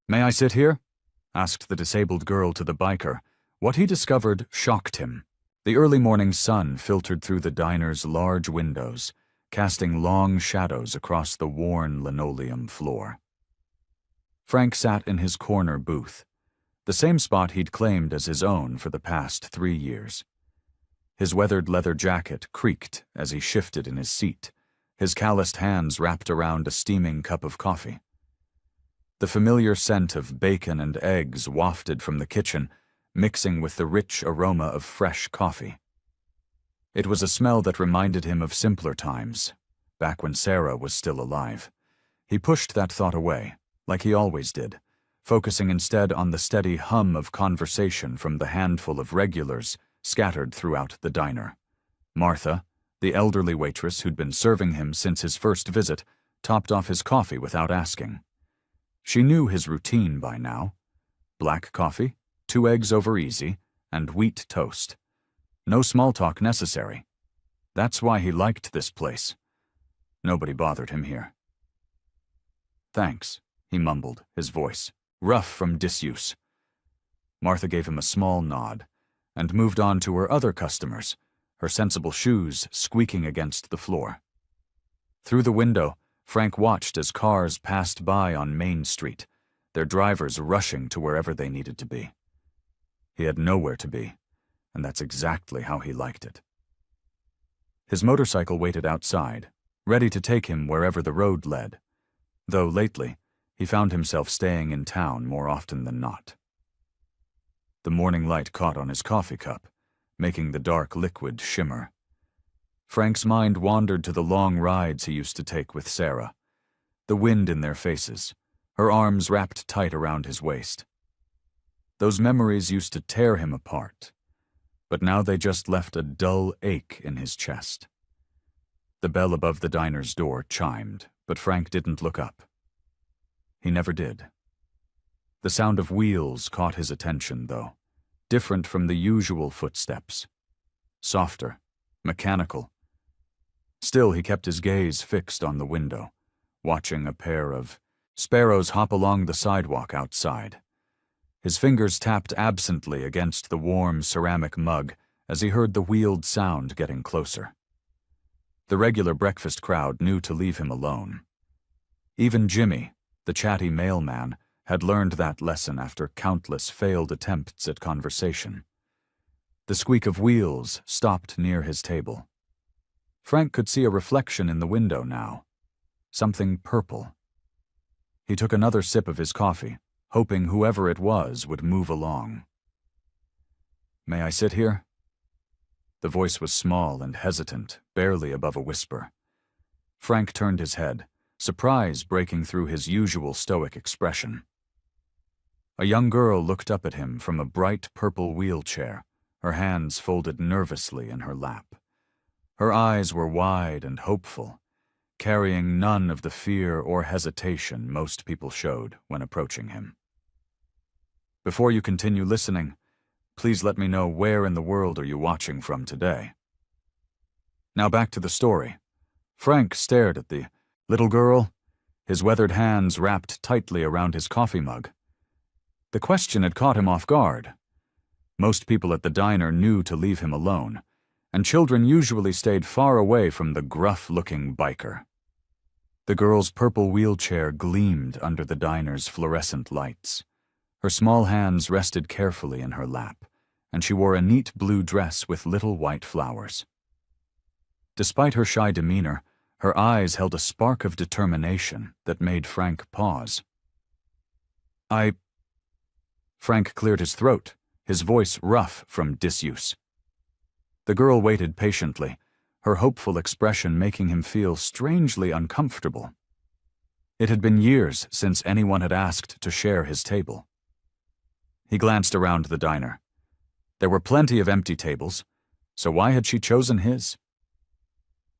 "May I sit here?" asked the disabled girl to the biker. What he discovered shocked him. The early morning sun filtered through the diner's large windows, casting long shadows across the worn linoleum floor. Frank sat in his corner booth, the same spot he'd claimed as his own for the past 3 years. His weathered leather jacket creaked as he shifted in his seat, his calloused hands wrapped around a steaming cup of coffee. The familiar scent of bacon and eggs wafted from the kitchen, mixing with the rich aroma of fresh coffee. It was a smell that reminded him of simpler times, back when Sarah was still alive. He pushed that thought away, like he always did, focusing instead on the steady hum of conversation from the handful of regulars scattered throughout the diner. Martha, the elderly waitress who'd been serving him since his first visit, topped off his coffee without asking. She knew his routine by now. Black coffee, 2 eggs over easy, and wheat toast. No small talk necessary. That's why he liked this place. Nobody bothered him here. "Thanks," he mumbled, his voice rough from disuse. Martha gave him a small nod and moved on to her other customers, her sensible shoes squeaking against the floor. Through the window, Frank watched as cars passed by on Main Street, their drivers rushing to wherever they needed to be. He had nowhere to be, and that's exactly how he liked it. His motorcycle waited outside, ready to take him wherever the road led, though lately he found himself staying in town more often than not. The morning light caught on his coffee cup, making the dark liquid shimmer. Frank's mind wandered to the long rides he used to take with Sarah, the wind in their faces, her arms wrapped tight around his waist. Those memories used to tear him apart, but now they just left a dull ache in his chest. The bell above the diner's door chimed, but Frank didn't look up. He never did. The sound of wheels caught his attention, though, different from the usual footsteps. Softer, mechanical. Still, he kept his gaze fixed on the window, watching a pair of sparrows hop along the sidewalk outside. His fingers tapped absently against the warm ceramic mug as he heard the wheeled sound getting closer. The regular breakfast crowd knew to leave him alone. Even Jimmy, the chatty mailman, had learned that lesson after countless failed attempts at conversation. The squeak of wheels stopped near his table. Frank could see a reflection in the window now, something purple. He took another sip of his coffee, hoping whoever it was would move along. "May I sit here?" The voice was small and hesitant, barely above a whisper. Frank turned his head, surprise breaking through his usual stoic expression. A young girl looked up at him from a bright purple wheelchair, her hands folded nervously in her lap. Her eyes were wide and hopeful, carrying none of the fear or hesitation most people showed when approaching him. "Before you continue listening, please let me know where in the world are you watching from today." Now back to the story. Frank stared at the little girl, his weathered hands wrapped tightly around his coffee mug. The question had caught him off guard. Most people at the diner knew to leave him alone, and children usually stayed far away from the gruff-looking biker. The girl's purple wheelchair gleamed under the diner's fluorescent lights. Her small hands rested carefully in her lap, and she wore a neat blue dress with little white flowers. Despite her shy demeanor, her eyes held a spark of determination that made Frank pause. Frank cleared his throat, his voice rough from disuse. The girl waited patiently, her hopeful expression making him feel strangely uncomfortable. It had been years since anyone had asked to share his table. He glanced around the diner. There were plenty of empty tables, so why had she chosen his?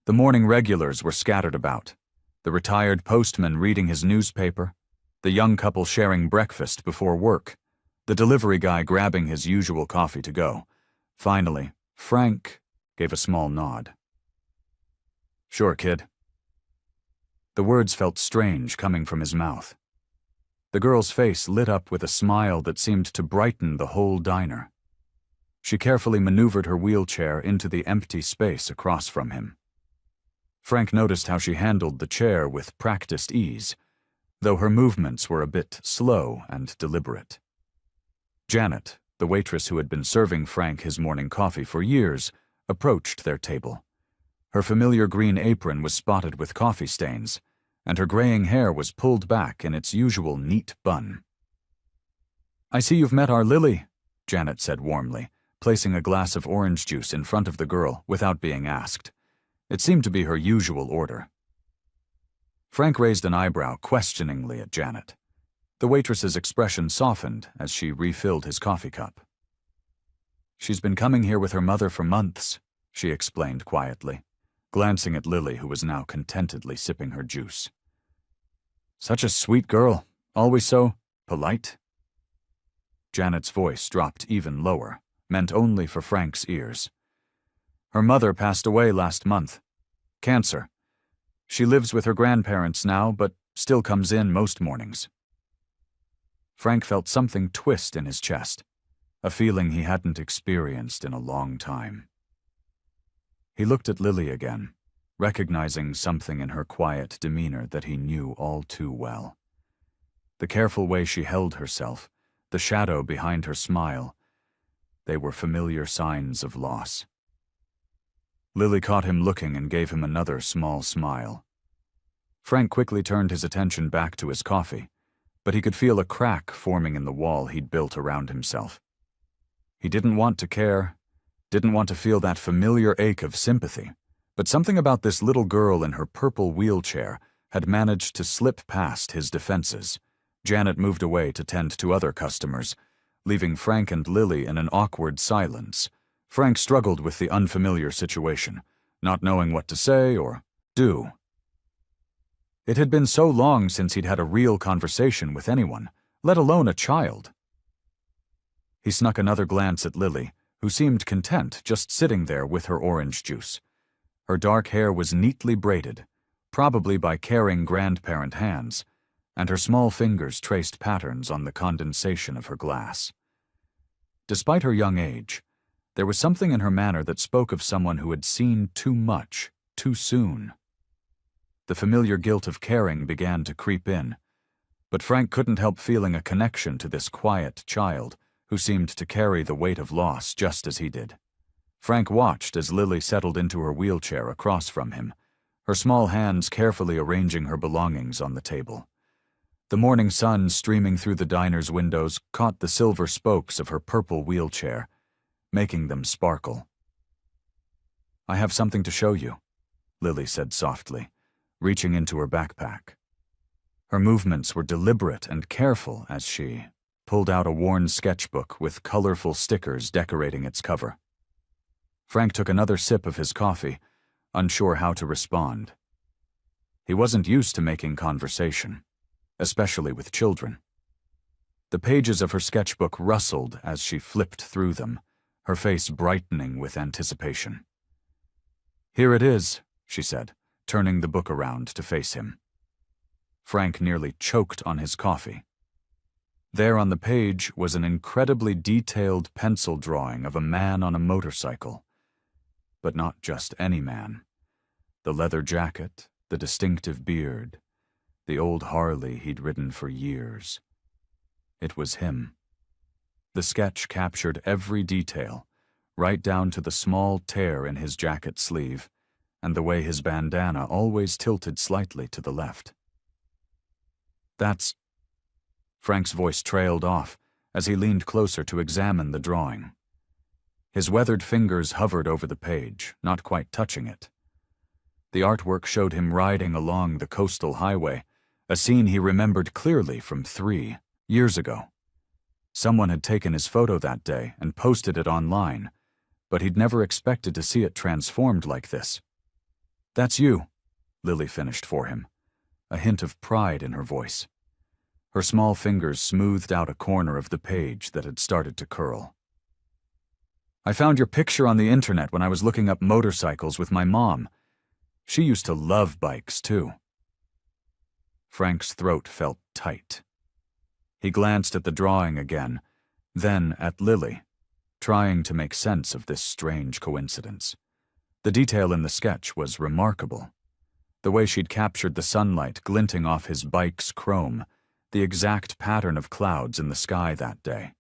The morning regulars were scattered about, the retired postman reading his newspaper, the young couple sharing breakfast before work, the delivery guy grabbing his usual coffee to go. Finally, Frank gave a small nod. "Sure, kid." The words felt strange coming from his mouth. The girl's face lit up with a smile that seemed to brighten the whole diner. She carefully maneuvered her wheelchair into the empty space across from him. Frank noticed how she handled the chair with practiced ease, though her movements were a bit slow and deliberate. Janet, the waitress who had been serving Frank his morning coffee for years, approached their table. Her familiar green apron was spotted with coffee stains, and her graying hair was pulled back in its usual neat bun. "I see you've met our Lily," Janet said warmly, placing a glass of orange juice in front of the girl without being asked. It seemed to be her usual order. Frank raised an eyebrow questioningly at Janet. The waitress's expression softened as she refilled his coffee cup. "She's been coming here with her mother for months," she explained quietly, glancing at Lily, who was now contentedly sipping her juice. "Such a sweet girl, always so polite." Janet's voice dropped even lower, meant only for Frank's ears. "Her mother passed away last month. Cancer. She lives with her grandparents now, but still comes in most mornings." Frank felt something twist in his chest, a feeling he hadn't experienced in a long time. He looked at Lily again, recognizing something in her quiet demeanor that he knew all too well. The careful way she held herself, the shadow behind her smile, they were familiar signs of loss. Lily caught him looking and gave him another small smile. Frank quickly turned his attention back to his coffee, but he could feel a crack forming in the wall he'd built around himself. He didn't want to care, didn't want to feel that familiar ache of sympathy, but something about this little girl in her purple wheelchair had managed to slip past his defenses. Janet moved away to tend to other customers, leaving Frank and Lily in an awkward silence. Frank struggled with the unfamiliar situation, not knowing what to say or do. It had been so long since he'd had a real conversation with anyone, let alone a child. He snuck another glance at Lily, who seemed content just sitting there with her orange juice. Her dark hair was neatly braided, probably by caring grandparent hands, and her small fingers traced patterns on the condensation of her glass. Despite her young age, there was something in her manner that spoke of someone who had seen too much, too soon. The familiar guilt of caring began to creep in, but Frank couldn't help feeling a connection to this quiet child who seemed to carry the weight of loss just as he did. Frank watched as Lily settled into her wheelchair across from him, her small hands carefully arranging her belongings on the table. The morning sun streaming through the diner's windows caught the silver spokes of her purple wheelchair, making them sparkle. "I have something to show you," Lily said softly, reaching into her backpack. Her movements were deliberate and careful as she pulled out a worn sketchbook with colorful stickers decorating its cover. Frank took another sip of his coffee, unsure how to respond. He wasn't used to making conversation, especially with children. The pages of her sketchbook rustled as she flipped through them, her face brightening with anticipation. "Here it is," she said, turning the book around to face him. Frank nearly choked on his coffee. There on the page was an incredibly detailed pencil drawing of a man on a motorcycle. But not just any man. The leather jacket, the distinctive beard, the old Harley he'd ridden for years. It was him. The sketch captured every detail, right down to the small tear in his jacket sleeve, and the way his bandana always tilted slightly to the left. "That's—" Frank's voice trailed off as he leaned closer to examine the drawing. His weathered fingers hovered over the page, not quite touching it. The artwork showed him riding along the coastal highway, a scene he remembered clearly from 3 years ago. Someone had taken his photo that day and posted it online, but he'd never expected to see it transformed like this. "That's you," Lily finished for him, a hint of pride in her voice. Her small fingers smoothed out a corner of the page that had started to curl. "I found your picture on the internet when I was looking up motorcycles with my mom. She used to love bikes, too." Frank's throat felt tight. He glanced at the drawing again, then at Lily, trying to make sense of this strange coincidence. The detail in the sketch was remarkable. The way she'd captured the sunlight glinting off his bike's chrome, the exact pattern of clouds in the sky that day.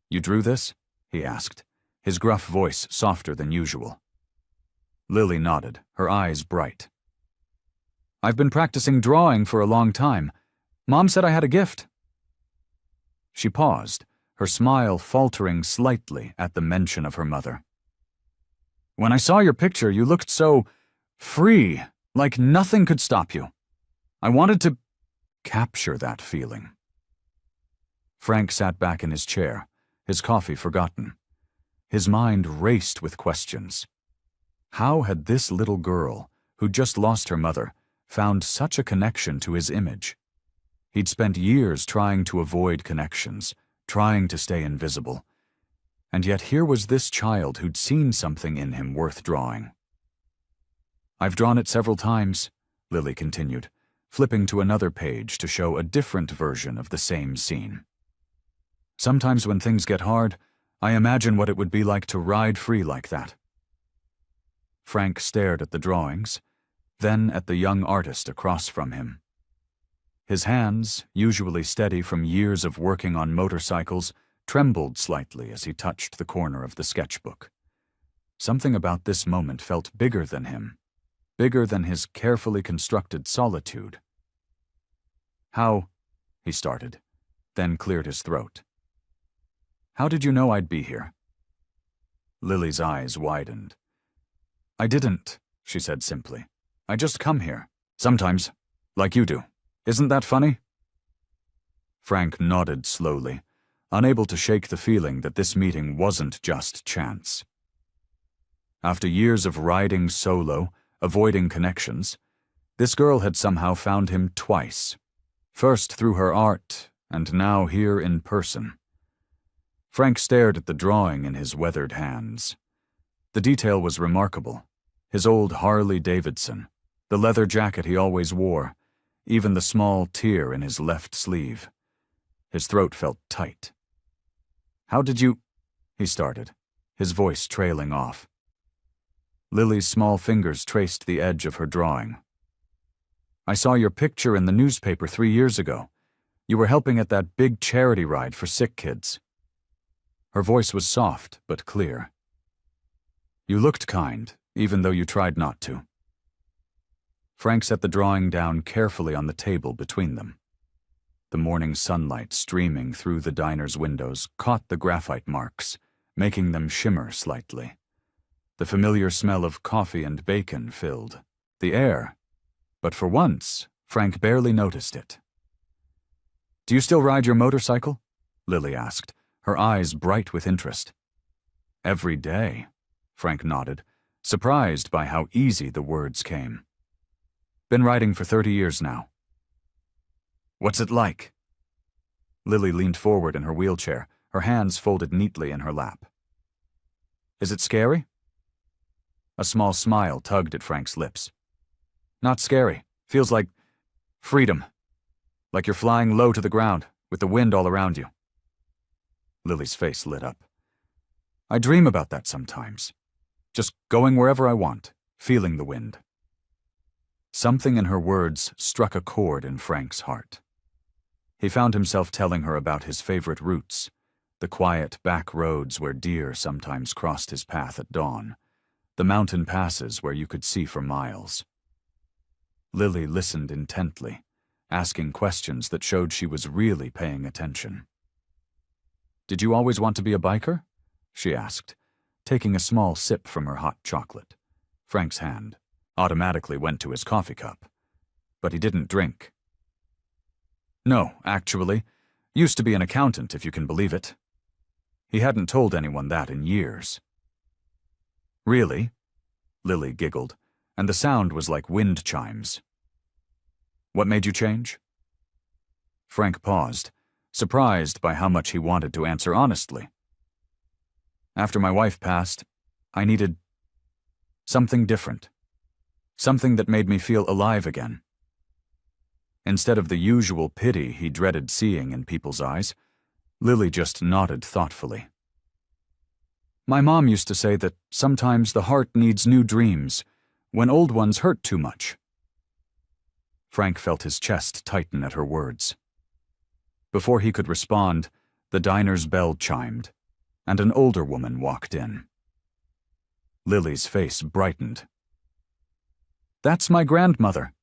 "You drew this?" he asked, his gruff voice softer than usual. Lily nodded, her eyes bright. "I've been practicing drawing for a long time. Mom said I had a gift." She paused, her smile faltering slightly at the mention of her mother. "When I saw your picture, you looked so free, like nothing could stop you. I wanted to capture that feeling." Frank sat back in his chair, his coffee forgotten. His mind raced with questions. How had this little girl, who'd just lost her mother, found such a connection to his image? He'd spent years trying to avoid connections, trying to stay invisible. And yet here was this child who'd seen something in him worth drawing. "I've drawn it several times," Lily continued, flipping to another page to show a different version of the same scene. "Sometimes when things get hard, I imagine what it would be like to ride free like that." Frank stared at the drawings, then at the young artist across from him. His hands, usually steady from years of working on motorcycles, trembled slightly as he touched the corner of the sketchbook. Something about this moment felt bigger than him, bigger than his carefully constructed solitude. "How?" he started, then cleared his throat. "How did you know I'd be here?" Lily's eyes widened. "I didn't," she said simply. "I just come here. Sometimes, like you do. Isn't that funny?" Frank nodded slowly, unable to shake the feeling that this meeting wasn't just chance. After years of riding solo, avoiding connections, this girl had somehow found him twice, first through her art, and now here in person. Frank stared at the drawing in his weathered hands. The detail was remarkable. His old Harley Davidson, the leather jacket he always wore, even the small tear in his left sleeve. His throat felt tight. "How did you—" he started, his voice trailing off. Lily's small fingers traced the edge of her drawing. "I saw your picture in the newspaper 3 years ago. You were helping at that big charity ride for sick kids." Her voice was soft but clear. "You looked kind, even though you tried not to." Frank set the drawing down carefully on the table between them. The morning sunlight streaming through the diner's windows caught the graphite marks, making them shimmer slightly. The familiar smell of coffee and bacon filled the air, but for once, Frank barely noticed it. "Do you still ride your motorcycle?" Lily asked, her eyes bright with interest. "Every day," Frank nodded, surprised by how easy the words came. "Been riding for 30 years now." "What's it like?" Lily leaned forward in her wheelchair, her hands folded neatly in her lap. "Is it scary?" A small smile tugged at Frank's lips. "Not scary. Feels like freedom. Like you're flying low to the ground, with the wind all around you." Lily's face lit up. "I dream about that sometimes. Just going wherever I want, feeling the wind." Something in her words struck a chord in Frank's heart. He found himself telling her about his favorite routes, the quiet back roads where deer sometimes crossed his path at dawn, the mountain passes where you could see for miles. Lily listened intently, asking questions that showed she was really paying attention. "Did you always want to be a biker?" she asked, taking a small sip from her hot chocolate. Frank's hand automatically went to his coffee cup, but he didn't drink. "No, actually. Used to be an accountant, if you can believe it." He hadn't told anyone that in years. "Really?" Lily giggled, and the sound was like wind chimes. "What made you change?" Frank paused, surprised by how much he wanted to answer honestly. "After my wife passed, I needed something different. Something that made me feel alive again." Instead of the usual pity he dreaded seeing in people's eyes, Lily just nodded thoughtfully. My mom used to say that sometimes the heart needs new dreams when old ones hurt too much. Frank felt his chest tighten at her words. Before he could respond, the diner's bell chimed, and an older woman walked in. Lily's face brightened. That's my grandmother.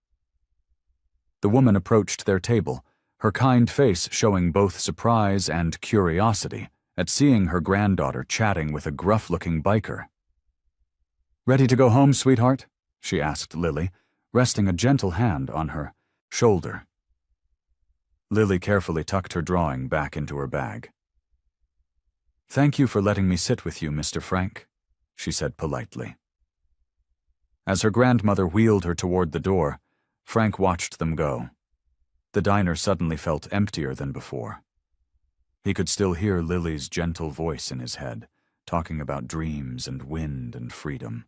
The woman approached their table, her kind face showing both surprise and curiosity at seeing her granddaughter chatting with a gruff-looking biker. Ready to go home, sweetheart? She asked Lily, resting a gentle hand on her shoulder. Lily carefully tucked her drawing back into her bag. Thank you for letting me sit with you, Mr. Frank, she said politely. As her grandmother wheeled her toward the door, Frank watched them go. The diner suddenly felt emptier than before. He could still hear Lily's gentle voice in his head, talking about dreams and wind and freedom.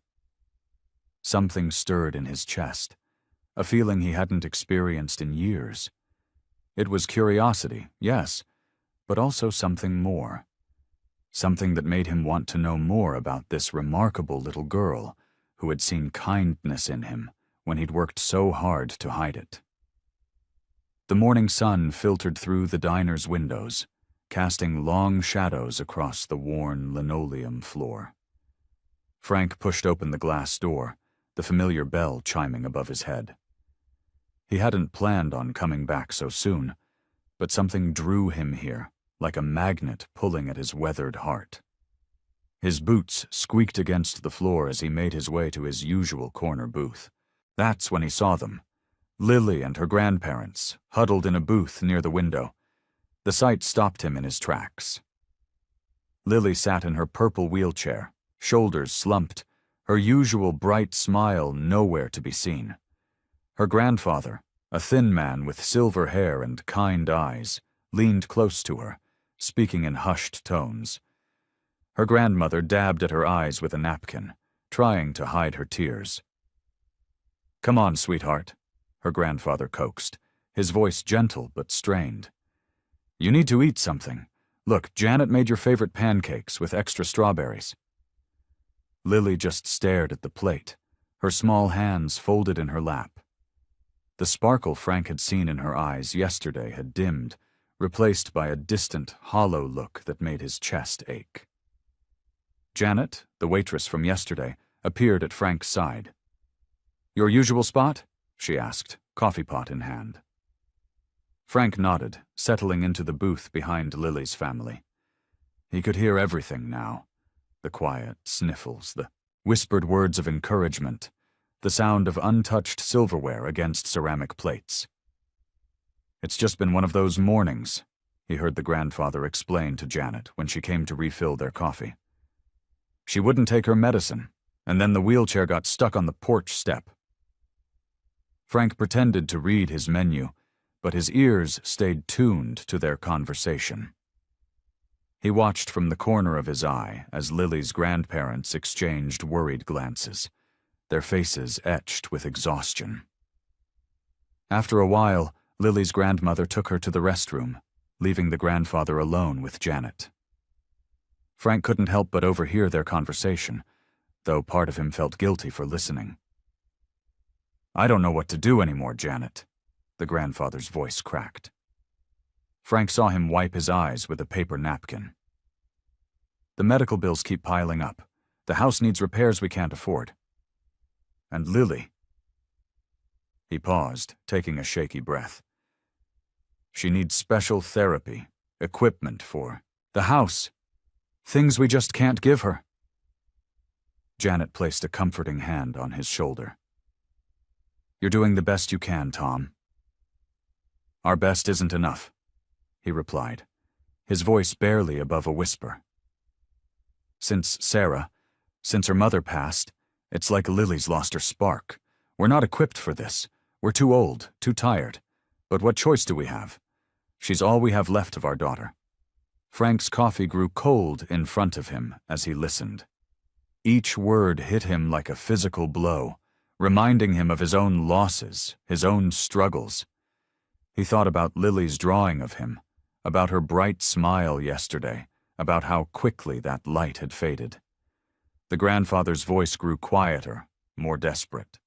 Something stirred in his chest, a feeling he hadn't experienced in years. It was curiosity, yes, but also something more. Something that made him want to know more about this remarkable little girl who had seen kindness in him when he'd worked so hard to hide it. The morning sun filtered through the diner's windows, casting long shadows across the worn linoleum floor. Frank pushed open the glass door, the familiar bell chiming above his head. He hadn't planned on coming back so soon, but something drew him here, like a magnet pulling at his weathered heart. His boots squeaked against the floor as he made his way to his usual corner booth. That's when he saw them, Lily and her grandparents, huddled in a booth near the window. The sight stopped him in his tracks. Lily sat in her purple wheelchair, shoulders slumped, her usual bright smile nowhere to be seen. Her grandfather, a thin man with silver hair and kind eyes, leaned close to her, speaking in hushed tones. Her grandmother dabbed at her eyes with a napkin, trying to hide her tears. Come on, sweetheart, her grandfather coaxed, his voice gentle but strained. You need to eat something. Look, Janet made your favorite pancakes with extra strawberries. Lily just stared at the plate, her small hands folded in her lap. The sparkle Frank had seen in her eyes yesterday had dimmed, replaced by a distant, hollow look that made his chest ache. Janet, the waitress from yesterday, appeared at Frank's side. Your usual spot? She asked, coffee pot in hand. Frank nodded, settling into the booth behind Lily's family. He could hear everything now. The quiet sniffles, the whispered words of encouragement, the sound of untouched silverware against ceramic plates. It's just been one of those mornings, he heard the grandfather explain to Janet when she came to refill their coffee. She wouldn't take her medicine, and then the wheelchair got stuck on the porch step. Frank pretended to read his menu, but his ears stayed tuned to their conversation. He watched from the corner of his eye as Lily's grandparents exchanged worried glances, their faces etched with exhaustion. After a while, Lily's grandmother took her to the restroom, leaving the grandfather alone with Janet. Frank couldn't help but overhear their conversation, though part of him felt guilty for listening. I don't know what to do anymore, Janet, the grandfather's voice cracked. Frank saw him wipe his eyes with a paper napkin. The medical bills keep piling up. The house needs repairs we can't afford. And Lily. He paused, taking a shaky breath. She needs special therapy, equipment for the house. Things we just can't give her. Janet placed a comforting hand on his shoulder. You're doing the best you can, Tom. Our best isn't enough, he replied, his voice barely above a whisper. Since her mother passed, it's like Lily's lost her spark. We're not equipped for this. We're too old, too tired. But what choice do we have? She's all we have left of our daughter. Frank's coffee grew cold in front of him as he listened. Each word hit him like a physical blow, reminding him of his own losses, his own struggles. He thought about Lily's drawing of him, about her bright smile yesterday, about how quickly that light had faded. The grandfather's voice grew quieter, more desperate.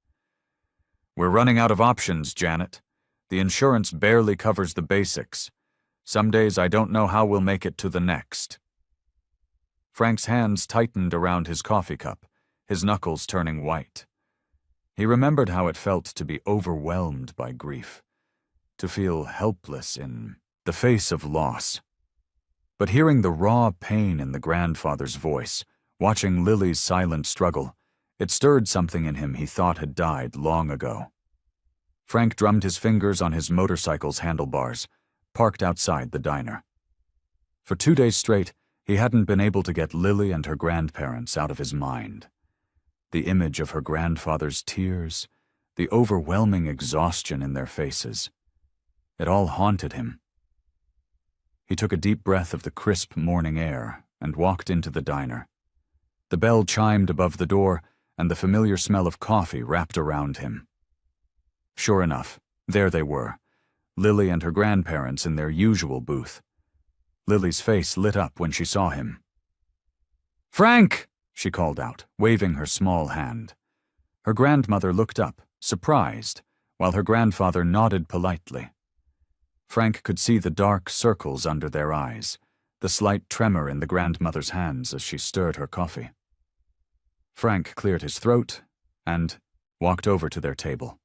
"We're running out of options, Janet. The insurance barely covers the basics. Some days I don't know how we'll make it to the next." Frank's hands tightened around his coffee cup, his knuckles turning white. He remembered how it felt to be overwhelmed by grief, to feel helpless in the face of loss. But hearing the raw pain in the grandfather's voice, watching Lily's silent struggle, it stirred something in him he thought had died long ago. Frank drummed his fingers on his motorcycle's handlebars, parked outside the diner. For 2 days straight, he hadn't been able to get Lily and her grandparents out of his mind. The image of her grandfather's tears, the overwhelming exhaustion in their faces. It all haunted him. He took a deep breath of the crisp morning air and walked into the diner. The bell chimed above the door, and the familiar smell of coffee wrapped around him. Sure enough, there they were, Lily and her grandparents in their usual booth. Lily's face lit up when she saw him. "Frank!" she called out, waving her small hand. Her grandmother looked up, surprised, while her grandfather nodded politely. Frank could see the dark circles under their eyes, the slight tremor in the grandmother's hands as she stirred her coffee. Frank cleared his throat and walked over to their table.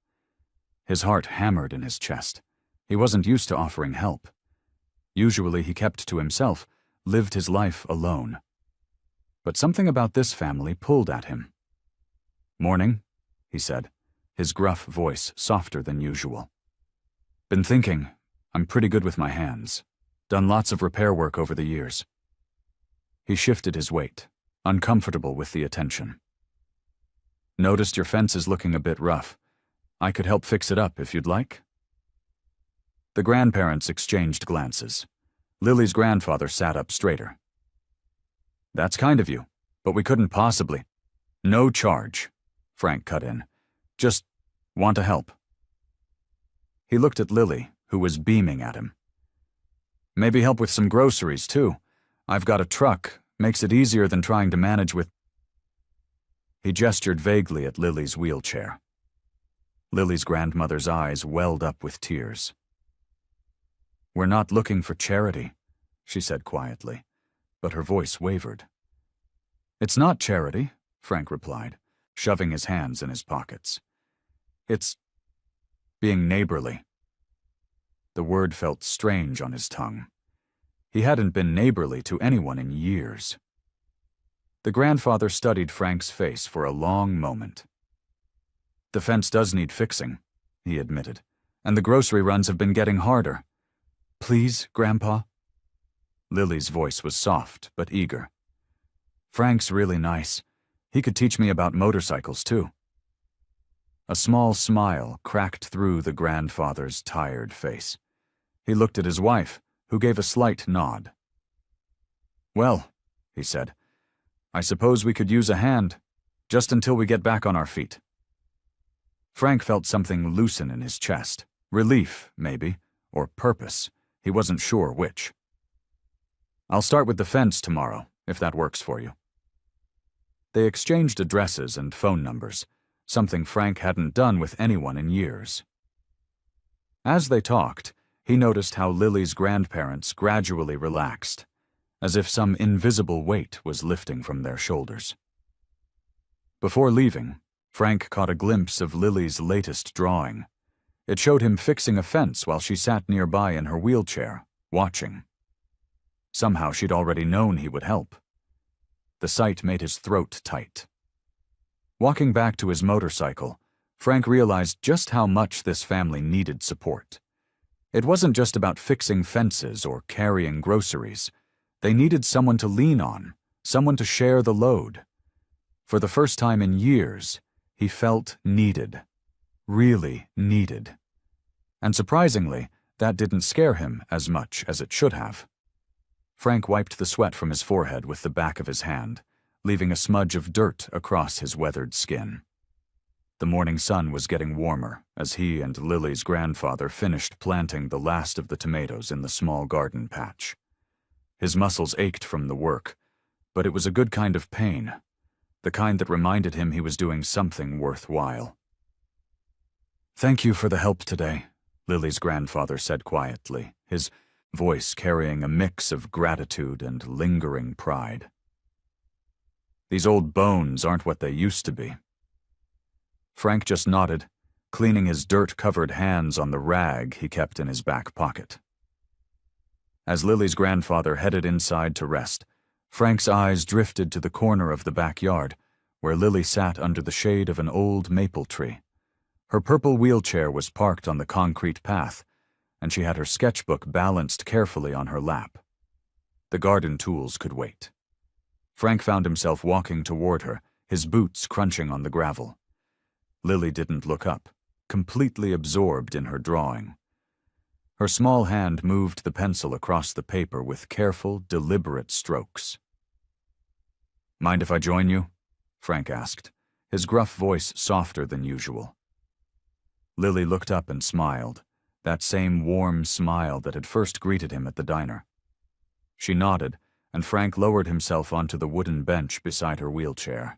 His heart hammered in his chest. He wasn't used to offering help. Usually he kept to himself, lived his life alone. But something about this family pulled at him. "Morning," he said, his gruff voice softer than usual. "Been thinking, I'm pretty good with my hands. Done lots of repair work over the years." He shifted his weight, uncomfortable with the attention. "Noticed your fence is looking a bit rough. I could help fix it up if you'd like." The grandparents exchanged glances. Lily's grandfather sat up straighter. "That's kind of you, but we couldn't possibly." "No charge," Frank cut in. "Just want to help." He looked at Lily, who was beaming at him. "Maybe help with some groceries, too. I've got a truck. Makes it easier than trying to manage with—" He gestured vaguely at Lily's wheelchair. Lily's grandmother's eyes welled up with tears. "We're not looking for charity," she said quietly, but her voice wavered. "It's not charity," Frank replied, shoving his hands in his pockets. "It's being neighborly." The word felt strange on his tongue. He hadn't been neighborly to anyone in years. The grandfather studied Frank's face for a long moment. "The fence does need fixing," he admitted, "and the grocery runs have been getting harder." "Please, Grandpa?" Lily's voice was soft but eager. "Frank's really nice. He could teach me about motorcycles, too." A small smile cracked through the grandfather's tired face. He looked at his wife, who gave a slight nod. "Well," he said, "I suppose we could use a hand, just until we get back on our feet." Frank felt something loosen in his chest. Relief, maybe, or purpose. He wasn't sure which. "I'll start with the fence tomorrow, if that works for you." They exchanged addresses and phone numbers, something Frank hadn't done with anyone in years. As they talked, he noticed how Lily's grandparents gradually relaxed, as if some invisible weight was lifting from their shoulders. Before leaving, Frank caught a glimpse of Lily's latest drawing. It showed him fixing a fence while she sat nearby in her wheelchair, watching. Somehow she'd already known he would help. The sight made his throat tight. Walking back to his motorcycle, Frank realized just how much this family needed support. It wasn't just about fixing fences or carrying groceries. They needed someone to lean on, someone to share the load. For the first time in years, he felt needed, really needed. And surprisingly, that didn't scare him as much as it should have. Frank wiped the sweat from his forehead with the back of his hand, leaving a smudge of dirt across his weathered skin. The morning sun was getting warmer as he and Lily's grandfather finished planting the last of the tomatoes in the small garden patch. His muscles ached from the work, but it was a good kind of pain, the kind that reminded him he was doing something worthwhile. "Thank you for the help today," Lily's grandfather said quietly, his voice carrying a mix of gratitude and lingering pride. "These old bones aren't what they used to be." Frank just nodded, cleaning his dirt-covered hands on the rag he kept in his back pocket. As Lily's grandfather headed inside to rest, Frank's eyes drifted to the corner of the backyard, where Lily sat under the shade of an old maple tree. Her purple wheelchair was parked on the concrete path, and she had her sketchbook balanced carefully on her lap. The garden tools could wait. Frank found himself walking toward her, his boots crunching on the gravel. Lily didn't look up, completely absorbed in her drawing. Her small hand moved the pencil across the paper with careful, deliberate strokes. "Mind if I join you?" Frank asked, his gruff voice softer than usual. Lily looked up and smiled, that same warm smile that had first greeted him at the diner. She nodded, and Frank lowered himself onto the wooden bench beside her wheelchair.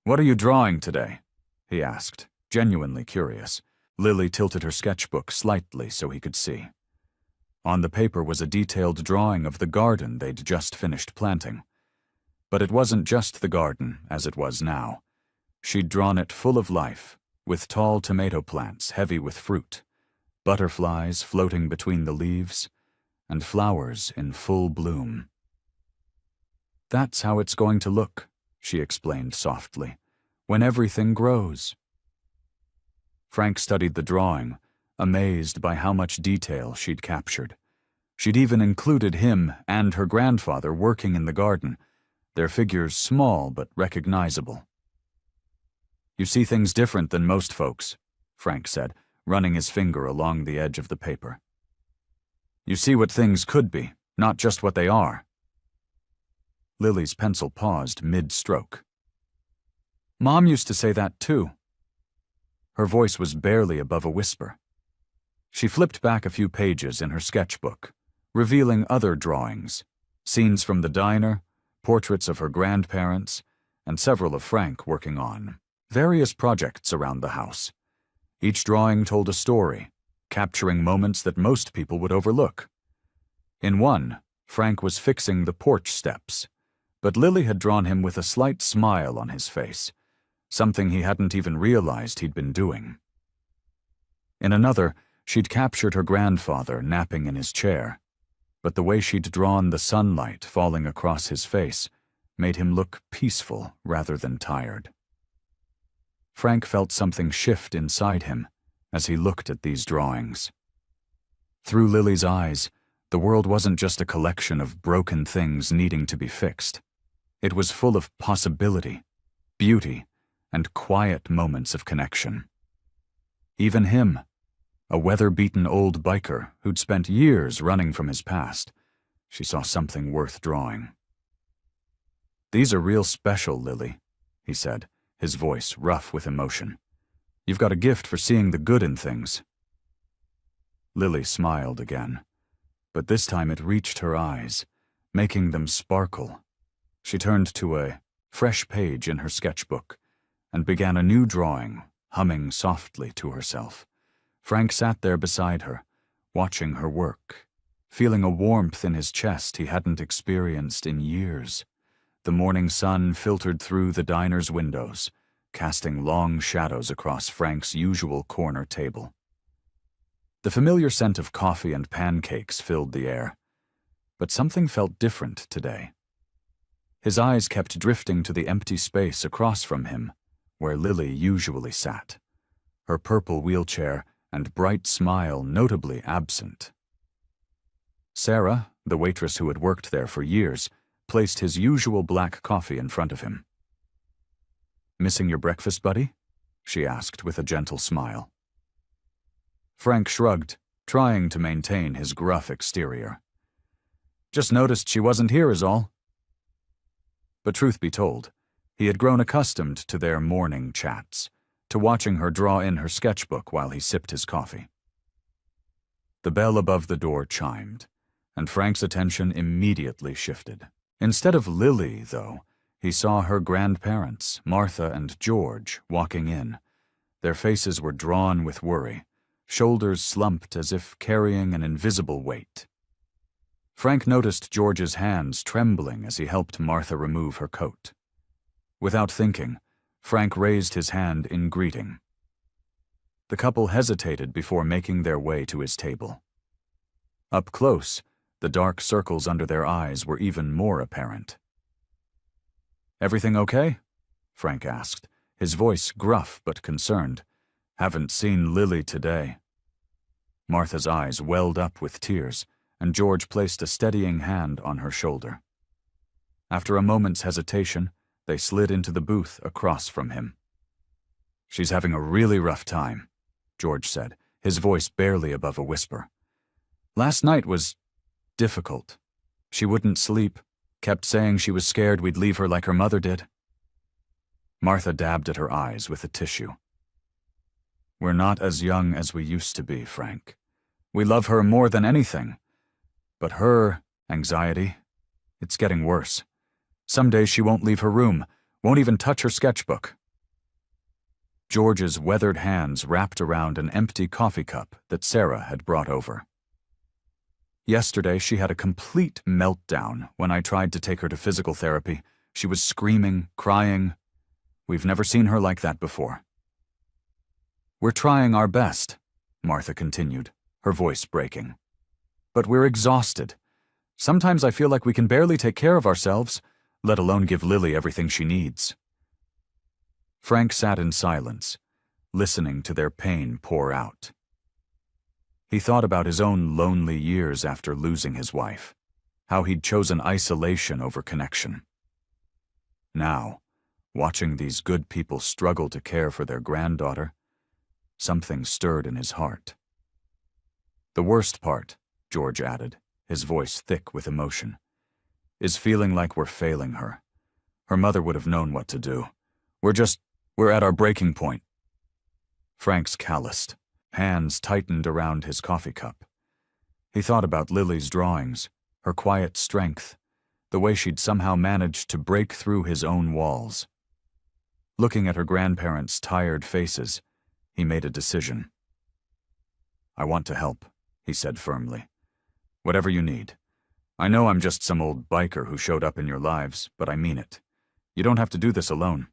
"What are you drawing today?" he asked, genuinely curious. Lily tilted her sketchbook slightly so he could see. On the paper was a detailed drawing of the garden they'd just finished planting. But it wasn't just the garden, as it was now. She'd drawn it full of life, with tall tomato plants heavy with fruit, butterflies floating between the leaves, and flowers in full bloom. "That's how it's going to look," she explained softly, "when everything grows." Frank studied the drawing, amazed by how much detail she'd captured. She'd even included him and her grandfather working in the garden, their figures small but recognizable. "You see things different than most folks," Frank said, running his finger along the edge of the paper. "You see what things could be, not just what they are." Lily's pencil paused mid-stroke. "Mom used to say that too." Her voice was barely above a whisper. She flipped back a few pages in her sketchbook, revealing other drawings, scenes from the diner, portraits of her grandparents, and several of Frank working on various projects around the house. Each drawing told a story, capturing moments that most people would overlook. In one, Frank was fixing the porch steps, but Lily had drawn him with a slight smile on his face, something he hadn't even realized he'd been doing. In another, she'd captured her grandfather napping in his chair, but the way she'd drawn the sunlight falling across his face made him look peaceful rather than tired. Frank felt something shift inside him as he looked at these drawings. Through Lily's eyes, the world wasn't just a collection of broken things needing to be fixed. It was full of possibility, beauty, and quiet moments of connection. Even him, a weather-beaten old biker who'd spent years running from his past, she saw something worth drawing. "These are real special, Lily," he said, his voice rough with emotion. "You've got a gift for seeing the good in things." Lily smiled again, but this time it reached her eyes, making them sparkle. She turned to a fresh page in her sketchbook and began a new drawing, humming softly to herself. Frank sat there beside her, watching her work, feeling a warmth in his chest he hadn't experienced in years. The morning sun filtered through the diner's windows, casting long shadows across Frank's usual corner table. The familiar scent of coffee and pancakes filled the air, but something felt different today. His eyes kept drifting to the empty space across from him, where Lily usually sat, her purple wheelchair and bright smile notably absent. Sarah, the waitress who had worked there for years, placed his usual black coffee in front of him. "Missing your breakfast, buddy?" she asked with a gentle smile. Frank shrugged, trying to maintain his gruff exterior. "Just noticed she wasn't here is all." But truth be told, he had grown accustomed to their morning chats, to watching her draw in her sketchbook while he sipped his coffee. The bell above the door chimed, and Frank's attention immediately shifted. Instead of Lily, though, he saw her grandparents, Martha and George, walking in. Their faces were drawn with worry, shoulders slumped as if carrying an invisible weight. Frank noticed George's hands trembling as he helped Martha remove her coat. Without thinking, Frank raised his hand in greeting. The couple hesitated before making their way to his table. Up close, the dark circles under their eyes were even more apparent. "Everything okay?" Frank asked, his voice gruff but concerned. "Haven't seen Lily today." Martha's eyes welled up with tears, and George placed a steadying hand on her shoulder. After a moment's hesitation, they slid into the booth across from him. "She's having a really rough time," George said, his voice barely above a whisper. "Last night was difficult. She wouldn't sleep, kept saying she was scared we'd leave her like her mother did." Martha dabbed at her eyes with a tissue. "We're not as young as we used to be, Frank. We love her more than anything. But her anxiety, it's getting worse. Some days she won't leave her room, won't even touch her sketchbook." George's weathered hands wrapped around an empty coffee cup that Sarah had brought over. "Yesterday she had a complete meltdown when I tried to take her to physical therapy. She was screaming, crying. We've never seen her like that before." "We're trying our best," Martha continued, her voice breaking. "But we're exhausted. Sometimes I feel like we can barely take care of ourselves, let alone give Lily everything she needs." Frank sat in silence, listening to their pain pour out. He thought about his own lonely years after losing his wife, how he'd chosen isolation over connection. Now, watching these good people struggle to care for their granddaughter, something stirred in his heart. "The worst part," George added, his voice thick with emotion, "is feeling like we're failing her. Her mother would have known what to do. We're at our breaking point." Frank's calloused. Hands tightened around his coffee cup. He thought about Lily's drawings, her quiet strength, the way she'd somehow managed to break through his own walls. Looking at her grandparents' tired faces, he made a decision. "I want to help," he said firmly. "Whatever you need. I know I'm just some old biker who showed up in your lives, but I mean it. You don't have to do this alone."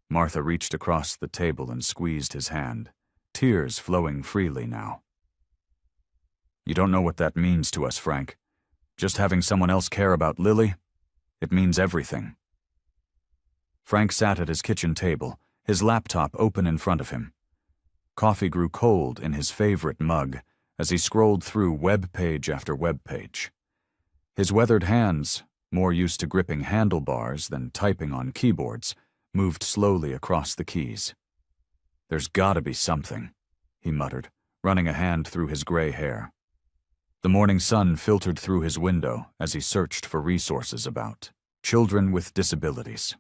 Martha reached across the table and squeezed his hand, tears flowing freely now. "You don't know what that means to us, Frank. Just having someone else care about Lily, it means everything." Frank sat at his kitchen table, his laptop open in front of him. Coffee grew cold in his favorite mug as he scrolled through web page after web page. His weathered hands, more used to gripping handlebars than typing on keyboards, moved slowly across the keys. "There's gotta be something," he muttered, running a hand through his gray hair. The morning sun filtered through his window as he searched for resources about children with disabilities.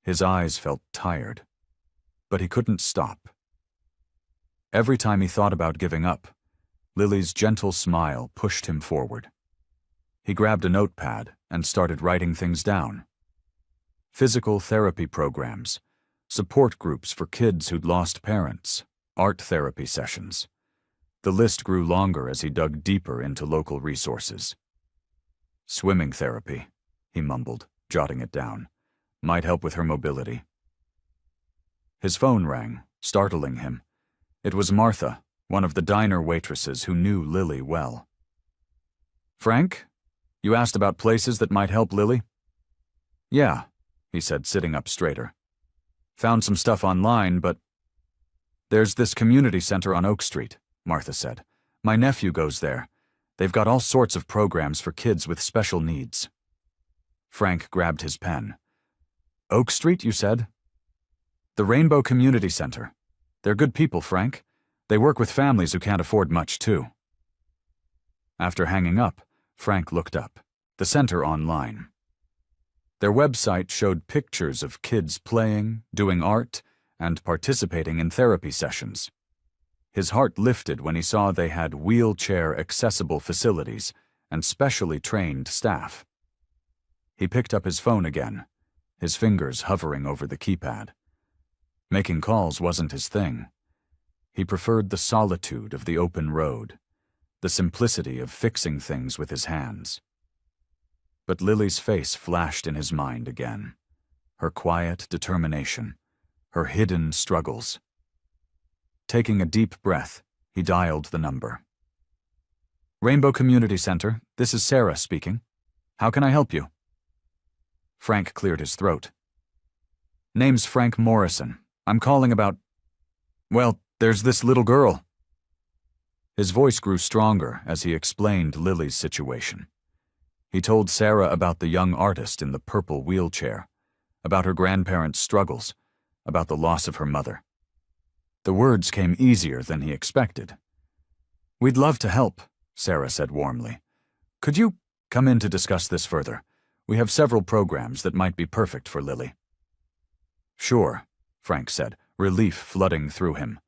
His eyes felt tired, but he couldn't stop. Every time he thought about giving up, Lily's gentle smile pushed him forward. He grabbed a notepad and started writing things down. Physical therapy programs, support groups for kids who'd lost parents, art therapy sessions. The list grew longer as he dug deeper into local resources. "Swimming therapy," he mumbled, jotting it down. "Might help with her mobility." His phone rang, startling him. It was Martha, one of the diner waitresses who knew Lily well. "Frank, you asked about places that might help Lily?" "Yeah," he said, sitting up straighter. "Found some stuff online, but—" "There's this community center on Oak Street," Martha said. "My nephew goes there. They've got all sorts of programs for kids with special needs." Frank grabbed his pen. "Oak Street, you said?" "The Rainbow Community Center. They're good people, Frank. They work with families who can't afford much, too." After hanging up, Frank looked up. The center online. Their website showed pictures of kids playing, doing art, and participating in therapy sessions. His heart lifted when he saw they had wheelchair-accessible facilities and specially trained staff. He picked up his phone again, his fingers hovering over the keypad. Making calls wasn't his thing. He preferred the solitude of the open road, the simplicity of fixing things with his hands. But Lily's face flashed in his mind again, her quiet determination, her hidden struggles. Taking a deep breath, he dialed the number. Rainbow Community Center, this is Sarah speaking. How can I help you? Frank cleared his throat. Name's Frank Morrison. I'm calling about... Well, there's this little girl. His voice grew stronger as he explained Lily's situation. He told Sarah about the young artist in the purple wheelchair, about her grandparents' struggles, about the loss of her mother. The words came easier than he expected. We'd love to help, Sarah said warmly. Could you come in to discuss this further? We have several programs that might be perfect for Lily. Sure, Frank said, relief flooding through him.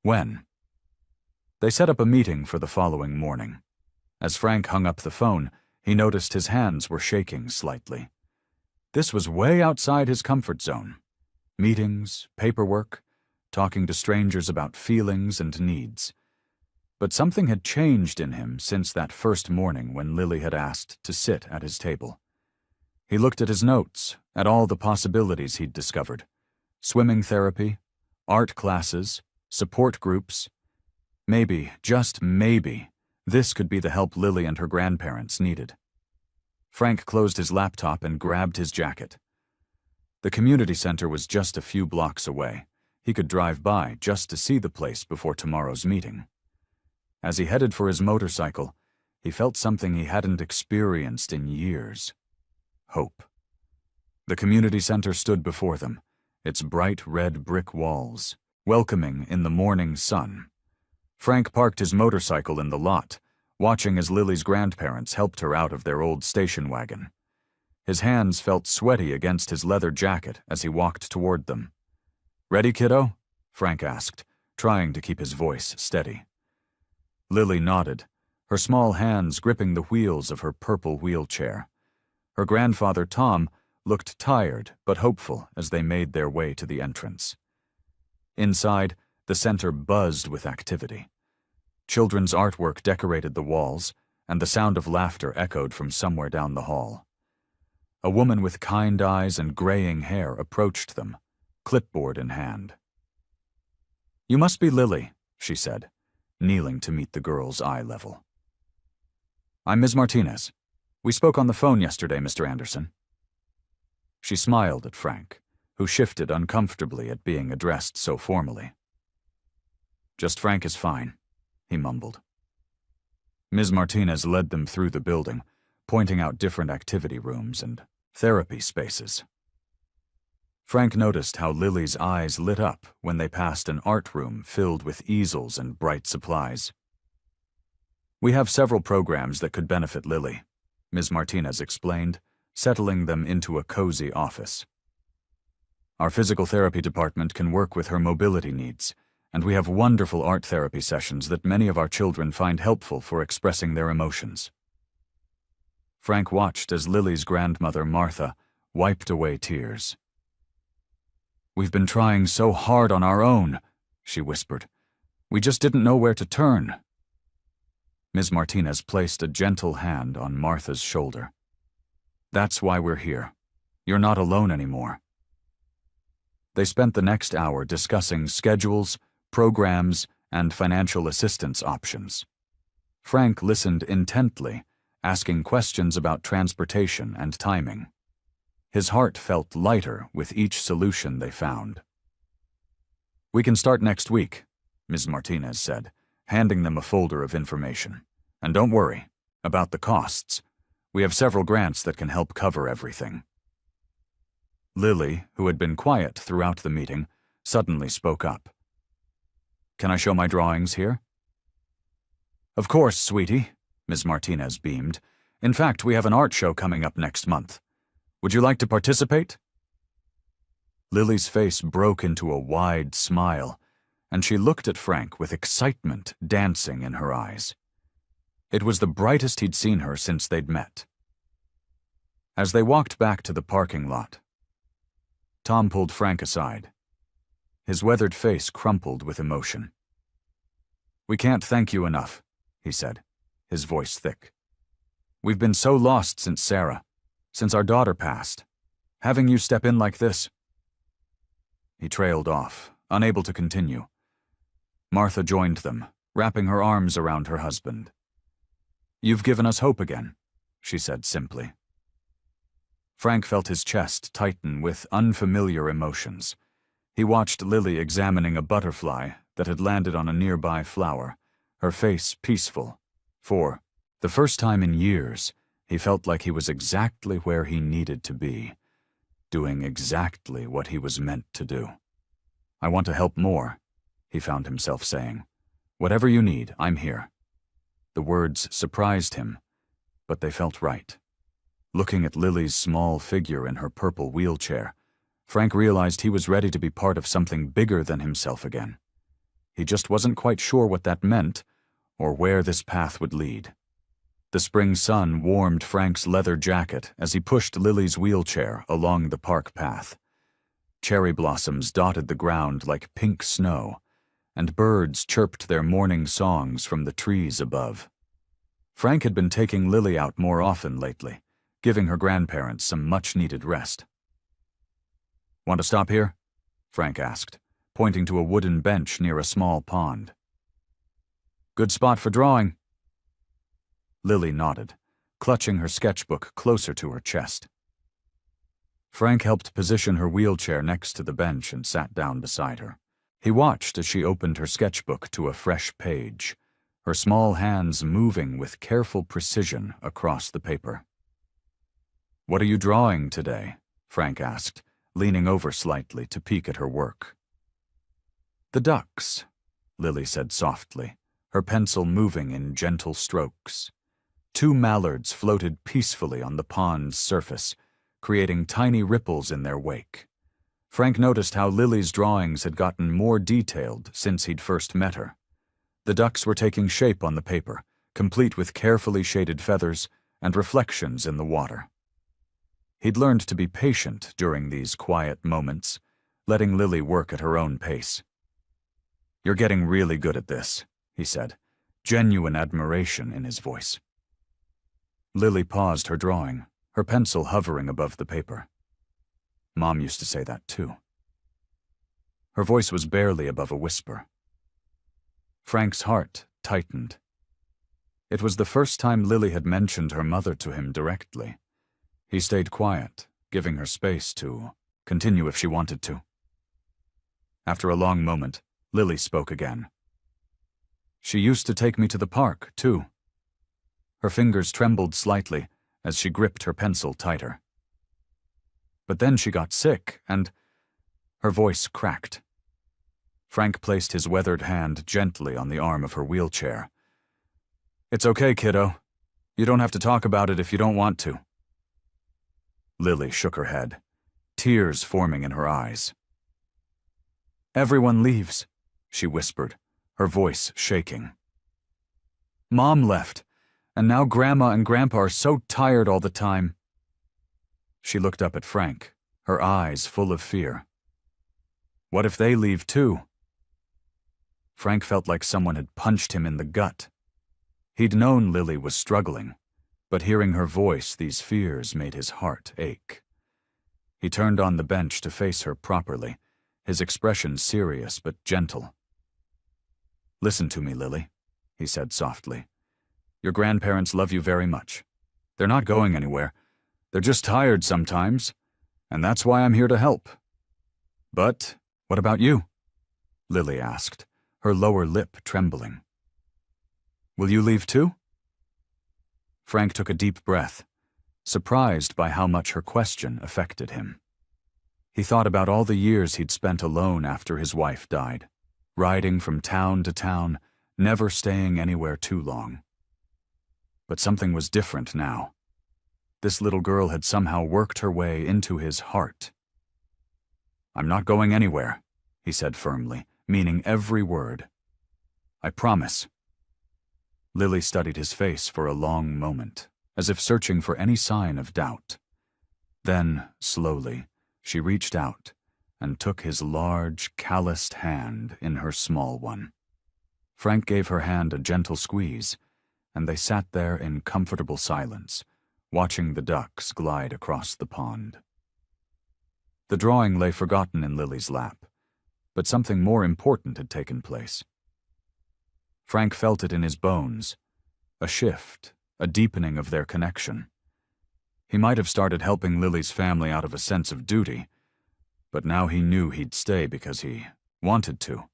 When? They set up a meeting for the following morning. As Frank hung up the phone, he noticed his hands were shaking slightly. This was way outside his comfort zone. Meetings, paperwork, talking to strangers about feelings and needs. But something had changed in him since that first morning when Lily had asked to sit at his table. He looked at his notes, at all the possibilities he'd discovered. Swimming therapy, art classes, support groups. Maybe, just maybe, this could be the help Lily and her grandparents needed. Frank closed his laptop and grabbed his jacket. The community center was just a few blocks away. He could drive by just to see the place before tomorrow's meeting. As he headed for his motorcycle, he felt something he hadn't experienced in years. Hope. The community center stood before them, its bright red brick walls, welcoming in the morning sun. Frank parked his motorcycle in the lot, watching as Lily's grandparents helped her out of their old station wagon. His hands felt sweaty against his leather jacket as he walked toward them. Ready, kiddo? Frank asked, trying to keep his voice steady. Lily nodded, her small hands gripping the wheels of her purple wheelchair. Her grandfather, Tom, looked tired but hopeful as they made their way to the entrance. Inside, the center buzzed with activity. Children's artwork decorated the walls, and the sound of laughter echoed from somewhere down the hall. A woman with kind eyes and graying hair approached them, clipboard in hand. You must be Lily, she said, kneeling to meet the girl's eye level. I'm Ms. Martinez. We spoke on the phone yesterday, Mr. Anderson. She smiled at Frank, who shifted uncomfortably at being addressed so formally. Just Frank is fine, he mumbled. Ms. Martinez led them through the building, pointing out different activity rooms and therapy spaces. Frank noticed how Lily's eyes lit up when they passed an art room filled with easels and bright supplies. We have several programs that could benefit Lily, Ms. Martinez explained, settling them into a cozy office. Our physical therapy department can work with her mobility needs, and we have wonderful art therapy sessions that many of our children find helpful for expressing their emotions. Frank watched as Lily's grandmother, Martha, wiped away tears. We've been trying so hard on our own, she whispered. We just didn't know where to turn. Ms. Martinez placed a gentle hand on Martha's shoulder. That's why we're here. You're not alone anymore. They spent the next hour discussing schedules, programs, and financial assistance options. Frank listened intently, asking questions about transportation and timing. His heart felt lighter with each solution they found. We can start next week, Ms. Martinez said, handing them a folder of information. And don't worry about the costs. We have several grants that can help cover everything. Lily, who had been quiet throughout the meeting, suddenly spoke up. Can I show my drawings here? Of course, sweetie, Ms. Martinez beamed. In fact, we have an art show coming up next month. Would you like to participate? Lily's face broke into a wide smile, and she looked at Frank with excitement dancing in her eyes. It was the brightest he'd seen her since they'd met. As they walked back to the parking lot, Tom pulled Frank aside. His weathered face crumpled with emotion. "We can't thank you enough," he said, his voice thick. "We've been so lost since Sarah, since our daughter passed. Having you step in like this—" He trailed off, unable to continue. Martha joined them, wrapping her arms around her husband. "You've given us hope again," she said simply. Frank felt his chest tighten with unfamiliar emotions. He watched Lily examining a butterfly that had landed on a nearby flower, her face peaceful. For the first time in years, he felt like he was exactly where he needed to be, doing exactly what he was meant to do. "I want to help more," he found himself saying. "Whatever you need, I'm here." The words surprised him, but they felt right. Looking at Lily's small figure in her purple wheelchair, Frank realized he was ready to be part of something bigger than himself again. He just wasn't quite sure what that meant, or where this path would lead. The spring sun warmed Frank's leather jacket as he pushed Lily's wheelchair along the park path. Cherry blossoms dotted the ground like pink snow, and birds chirped their morning songs from the trees above. Frank had been taking Lily out more often lately, giving her grandparents some much-needed rest. "Want to stop here?" Frank asked, pointing to a wooden bench near a small pond. "Good spot for drawing." Lily nodded, clutching her sketchbook closer to her chest. Frank helped position her wheelchair next to the bench and sat down beside her. He watched as she opened her sketchbook to a fresh page, her small hands moving with careful precision across the paper. "What are you drawing today?" Frank asked, leaning over slightly to peek at her work. "The ducks," Lily said softly, her pencil moving in gentle strokes. 2 mallards floated peacefully on the pond's surface, creating tiny ripples in their wake. Frank noticed how Lily's drawings had gotten more detailed since he'd first met her. The ducks were taking shape on the paper, complete with carefully shaded feathers and reflections in the water. He'd learned to be patient during these quiet moments, letting Lily work at her own pace. "You're getting really good at this," he said, genuine admiration in his voice. Lily paused her drawing, her pencil hovering above the paper. "Mom used to say that too." Her voice was barely above a whisper. Frank's heart tightened. It was the first time Lily had mentioned her mother to him directly. He stayed quiet, giving her space to continue if she wanted to. After a long moment, Lily spoke again. "She used to take me to the park, too." Her fingers trembled slightly as she gripped her pencil tighter. "But then she got sick, and—" Her voice cracked. Frank placed his weathered hand gently on the arm of her wheelchair. "It's okay, kiddo. You don't have to talk about it if you don't want to." Lily shook her head, tears forming in her eyes. "Everyone leaves," she whispered, her voice shaking. "Mom left, and now Grandma and Grandpa are so tired all the time." She looked up at Frank, her eyes full of fear. "What if they leave too?" Frank felt like someone had punched him in the gut. He'd known Lily was struggling, but hearing her voice, these fears made his heart ache. He turned on the bench to face her properly, his expression serious but gentle. "Listen to me, Lily," he said softly. "Your grandparents love you very much. They're not going anywhere. They're just tired sometimes, and that's why I'm here to help." "But what about you?" Lily asked, her lower lip trembling. "Will you leave too?" Frank took a deep breath, surprised by how much her question affected him. He thought about all the years he'd spent alone after his wife died, riding from town to town, never staying anywhere too long. But something was different now. This little girl had somehow worked her way into his heart. "I'm not going anywhere," he said firmly, meaning every word. "I promise." Lily studied his face for a long moment, as if searching for any sign of doubt. Then, slowly, she reached out and took his large, calloused hand in her small one. Frank gave her hand a gentle squeeze, and they sat there in comfortable silence, watching the ducks glide across the pond. The drawing lay forgotten in Lily's lap, but something more important had taken place. Frank felt it in his bones, a shift, a deepening of their connection. He might have started helping Lily's family out of a sense of duty, but now he knew he'd stay because he wanted to,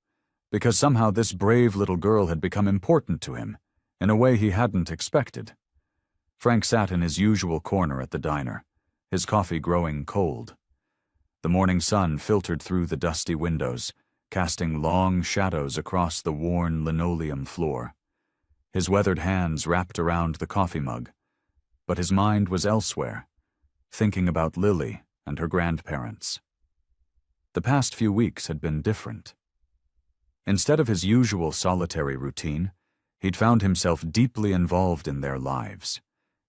because somehow this brave little girl had become important to him, in a way he hadn't expected. Frank sat in his usual corner at the diner, his coffee growing cold. The morning sun filtered through the dusty windows, casting long shadows across the worn linoleum floor. His weathered hands wrapped around the coffee mug, but his mind was elsewhere, thinking about Lily and her grandparents. The past few weeks had been different. Instead of his usual solitary routine, he'd found himself deeply involved in their lives.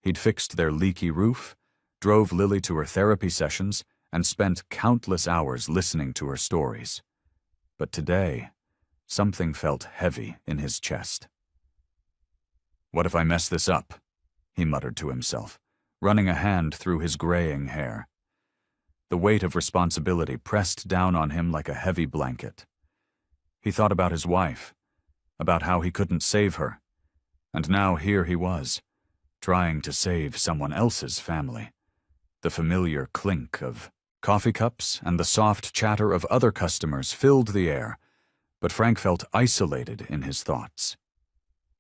He'd fixed their leaky roof, drove Lily to her therapy sessions, and spent countless hours listening to her stories. But today, something felt heavy in his chest. "What if I mess this up?" he muttered to himself, running a hand through his graying hair. The weight of responsibility pressed down on him like a heavy blanket. He thought about his wife, about how he couldn't save her, and now here he was, trying to save someone else's family. The familiar clink of coffee cups and the soft chatter of other customers filled the air, but Frank felt isolated in his thoughts.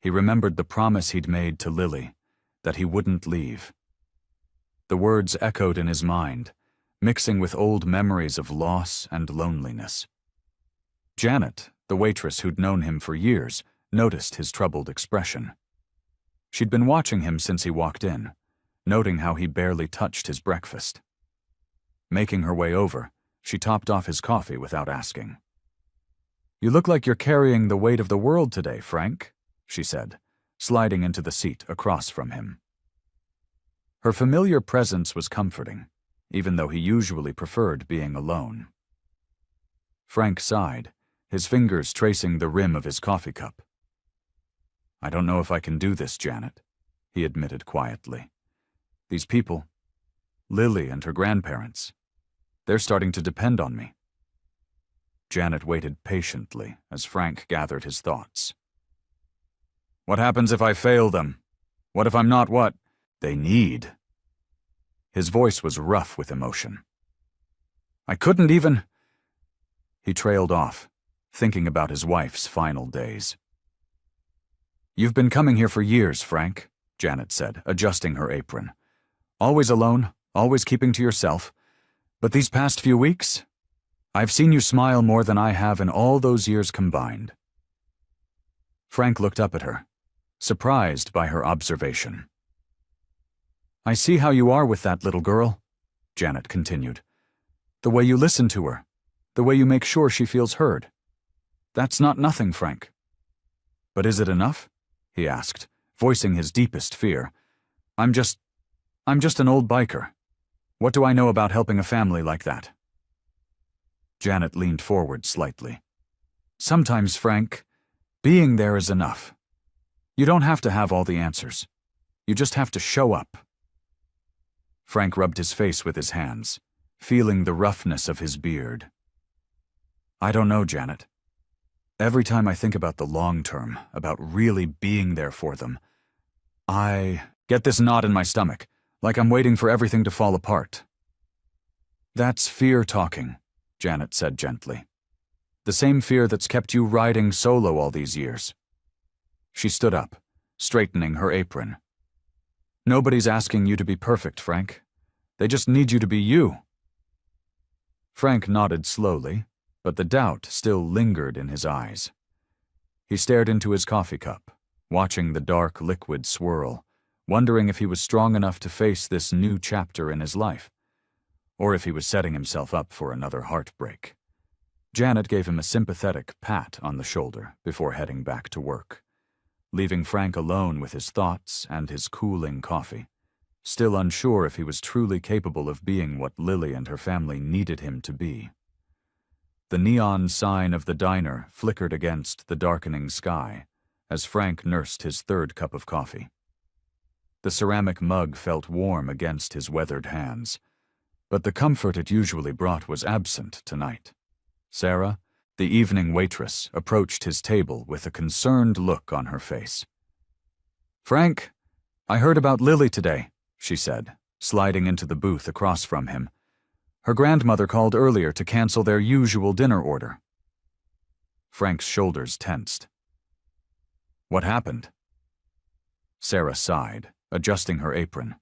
He remembered the promise he'd made to Lily, that he wouldn't leave. The words echoed in his mind, mixing with old memories of loss and loneliness. Janet, the waitress who'd known him for years, noticed his troubled expression. She'd been watching him since he walked in, noting how he barely touched his breakfast. Making her way over, she topped off his coffee without asking. "You look like you're carrying the weight of the world today, Frank," she said, sliding into the seat across from him. Her familiar presence was comforting, even though he usually preferred being alone. Frank sighed, his fingers tracing the rim of his coffee cup. "I don't know if I can do this, Janet," he admitted quietly. "These people, Lily and her grandparents, they're starting to depend on me." Janet waited patiently as Frank gathered his thoughts. "What happens if I fail them? What if I'm not what they need?" His voice was rough with emotion. "I couldn't even—" He trailed off, thinking about his wife's final days. "You've been coming here for years, Frank," Janet said, adjusting her apron. "Always alone, always keeping to yourself. But these past few weeks, I've seen you smile more than I have in all those years combined." Frank looked up at her, surprised by her observation. "I see how you are with that little girl," Janet continued. "The way you listen to her, the way you make sure she feels heard. That's not nothing, Frank." "But is it enough?" he asked, voicing his deepest fear. I'm just an old biker. What do I know about helping a family like that?" Janet leaned forward slightly. "Sometimes, Frank, being there is enough. You don't have to have all the answers. You just have to show up." Frank rubbed his face with his hands, feeling the roughness of his beard. "I don't know, Janet. Every time I think about the long term, about really being there for them, I get this knot in my stomach, like I'm waiting for everything to fall apart." "That's fear talking," Janet said gently. "The same fear that's kept you riding solo all these years." She stood up, straightening her apron. "Nobody's asking you to be perfect, Frank. They just need you to be you." Frank nodded slowly, but the doubt still lingered in his eyes. He stared into his coffee cup, watching the dark liquid swirl, wondering if he was strong enough to face this new chapter in his life. or if he was setting himself up for another heartbreak. Janet gave him a sympathetic pat on the shoulder before heading back to work, leaving Frank alone with his thoughts and his cooling coffee, still unsure if he was truly capable of being what Lily and her family needed him to be. The neon sign of the diner flickered against the darkening sky as Frank nursed his third cup of coffee. The ceramic mug felt warm against his weathered hands, but the comfort it usually brought was absent tonight. Sarah, the evening waitress, approached his table with a concerned look on her face. "Frank, I heard about Lily today," she said, sliding into the booth across from him. "Her grandmother called earlier to cancel their usual dinner order." Frank's shoulders tensed. "What happened?" Sarah sighed, adjusting her apron.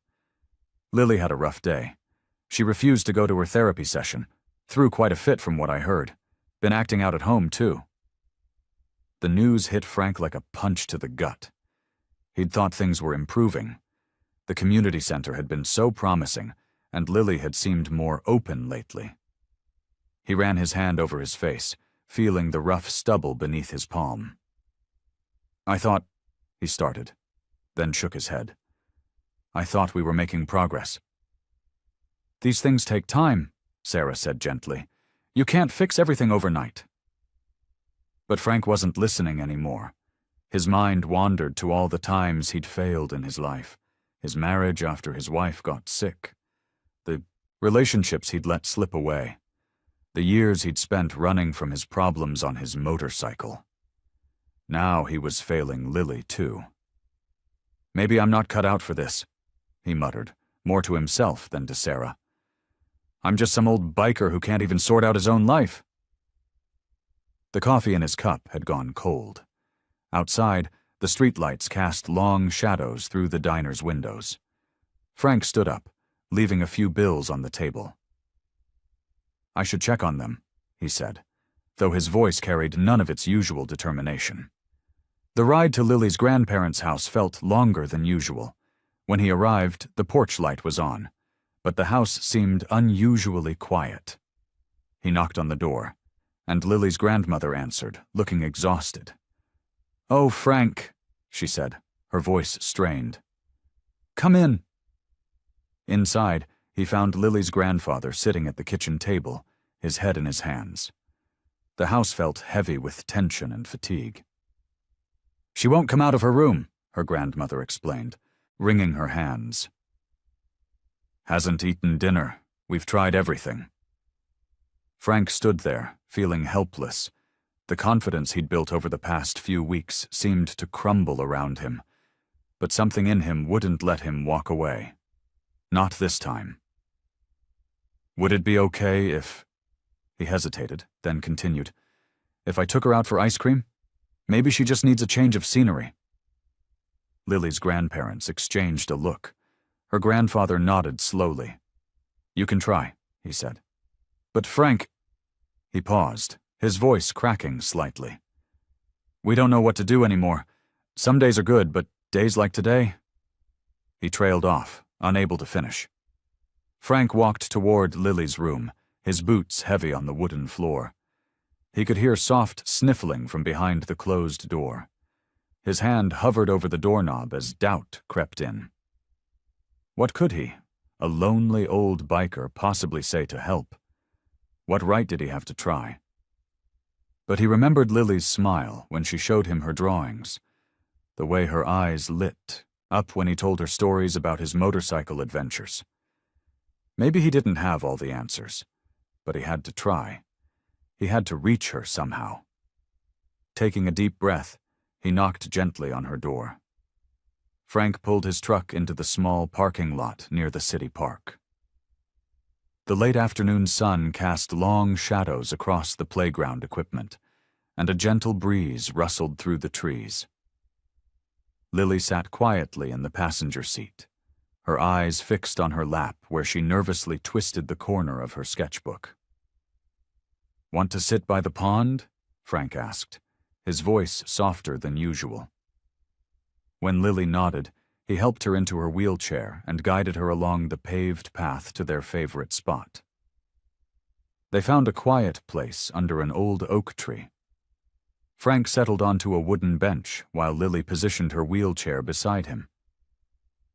"Lily had a rough day. She refused to go to her therapy session. Threw quite a fit from what I heard. Been acting out at home, too." The news hit Frank like a punch to the gut. He'd thought things were improving. The community center had been so promising, and Lily had seemed more open lately. He ran his hand over his face, feeling the rough stubble beneath his palm. "I thought," he started, then shook his head. "I thought we were making progress." "These things take time," Sarah said gently. "You can't fix everything overnight." But Frank wasn't listening anymore. His mind wandered to all the times he'd failed in his life. His marriage after his wife got sick. The relationships he'd let slip away. The years he'd spent running from his problems on his motorcycle. Now he was failing Lily, too. "Maybe I'm not cut out for this," he muttered, more to himself than to Sarah. "I'm just some old biker who can't even sort out his own life." The coffee in his cup had gone cold. Outside, the streetlights cast long shadows through the diner's windows. Frank stood up, leaving a few bills on the table. "I should check on them," he said, though his voice carried none of its usual determination. The ride to Lily's grandparents' house felt longer than usual. When he arrived, the porch light was on, but the house seemed unusually quiet. He knocked on the door, and Lily's grandmother answered, looking exhausted. "Oh, Frank," she said, her voice strained. "Come in." Inside, he found Lily's grandfather sitting at the kitchen table, his head in his hands. The house felt heavy with tension and fatigue. "She won't come out of her room," her grandmother explained, wringing her hands. "Hasn't eaten dinner. We've tried everything." Frank stood there, feeling helpless. The confidence he'd built over the past few weeks seemed to crumble around him, but something in him wouldn't let him walk away. Not this time. "Would it be okay if—" He hesitated, then continued. "If I took her out for ice cream? Maybe she just needs a change of scenery." Lily's grandparents exchanged a look. Her grandfather nodded slowly. "You can try," he said. "But Frank—" He paused, his voice cracking slightly. "We don't know what to do anymore. Some days are good, but days like today—" He trailed off, unable to finish. Frank walked toward Lily's room, his boots heavy on the wooden floor. He could hear soft sniffling from behind the closed door. His hand hovered over the doorknob as doubt crept in. What could he, a lonely old biker, possibly say to help? What right did he have to try? But he remembered Lily's smile when she showed him her drawings, the way her eyes lit up when he told her stories about his motorcycle adventures. Maybe he didn't have all the answers, but he had to try. He had to reach her somehow. Taking a deep breath, he knocked gently on her door. Frank pulled his truck into the small parking lot near the city park. The late afternoon sun cast long shadows across the playground equipment, and a gentle breeze rustled through the trees. Lily sat quietly in the passenger seat, her eyes fixed on her lap where she nervously twisted the corner of her sketchbook. "Want to sit by the pond?" Frank asked, his voice softer than usual. When Lily nodded, He helped her into her wheelchair and guided her along the paved path to their favorite spot. They found a quiet place under an old oak tree. Frank settled onto a wooden bench while Lily positioned her wheelchair beside him.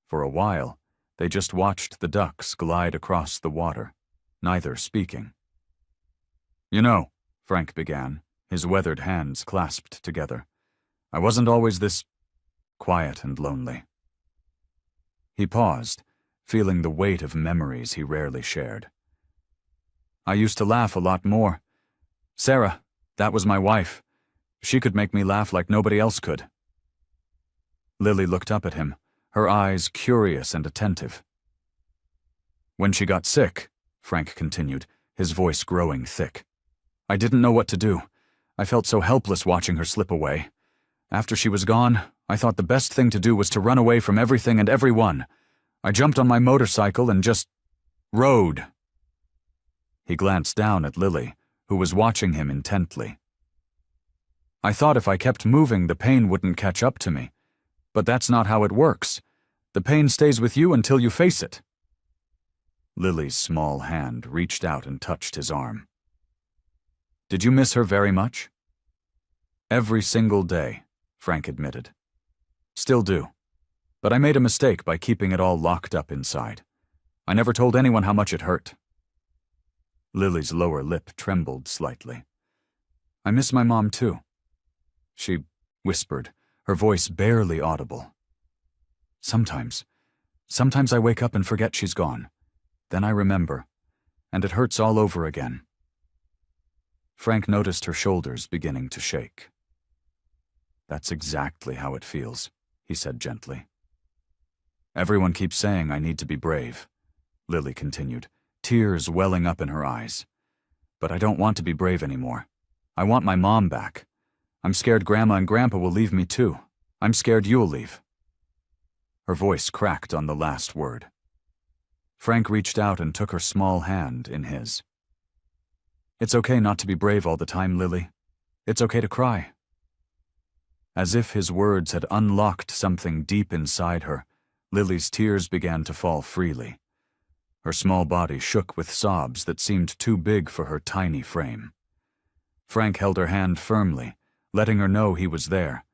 For a while, they just watched the ducks glide across the water, neither speaking. "You know," Frank began, his weathered hands clasped together, "I wasn't always this quiet and lonely." He paused, feeling the weight of memories he rarely shared. "I used to laugh a lot more. Sarah, that was my wife. She could make me laugh like nobody else could." Lily looked up at him, her eyes curious and attentive. "When she got sick," Frank continued, his voice growing thick, "I didn't know what to do. I felt so helpless watching her slip away. After she was gone, I thought the best thing to do was to run away from everything and everyone. I jumped on my motorcycle and just rode." He glanced down at Lily, who was watching him intently. "I thought if I kept moving, the pain wouldn't catch up to me. But that's not how it works. The pain stays with you until you face it." Lily's small hand reached out and touched his arm. "Did you miss her very much?" "Every single day," Frank admitted. "Still do. But I made a mistake by keeping it all locked up inside. I never told anyone how much it hurt." Lily's lower lip trembled slightly. "I miss my mom too," she whispered, her voice barely audible. Sometimes I wake up and forget she's gone. Then I remember, and it hurts all over again." Frank noticed her shoulders beginning to shake. "That's exactly how it feels," he said gently. "Everyone keeps saying I need to be brave," Lily continued, tears welling up in her eyes. "But I don't want to be brave anymore. I want my mom back. I'm scared Grandma and Grandpa will leave me too. I'm scared you'll leave." Her voice cracked on the last word. Frank reached out and took her small hand in his. "It's okay not to be brave all the time, Lily. It's okay to cry." As if his words had unlocked something deep inside her, Lily's tears began to fall freely. Her small body shook with sobs that seemed too big for her tiny frame. Frank held her hand firmly, letting her know he was there,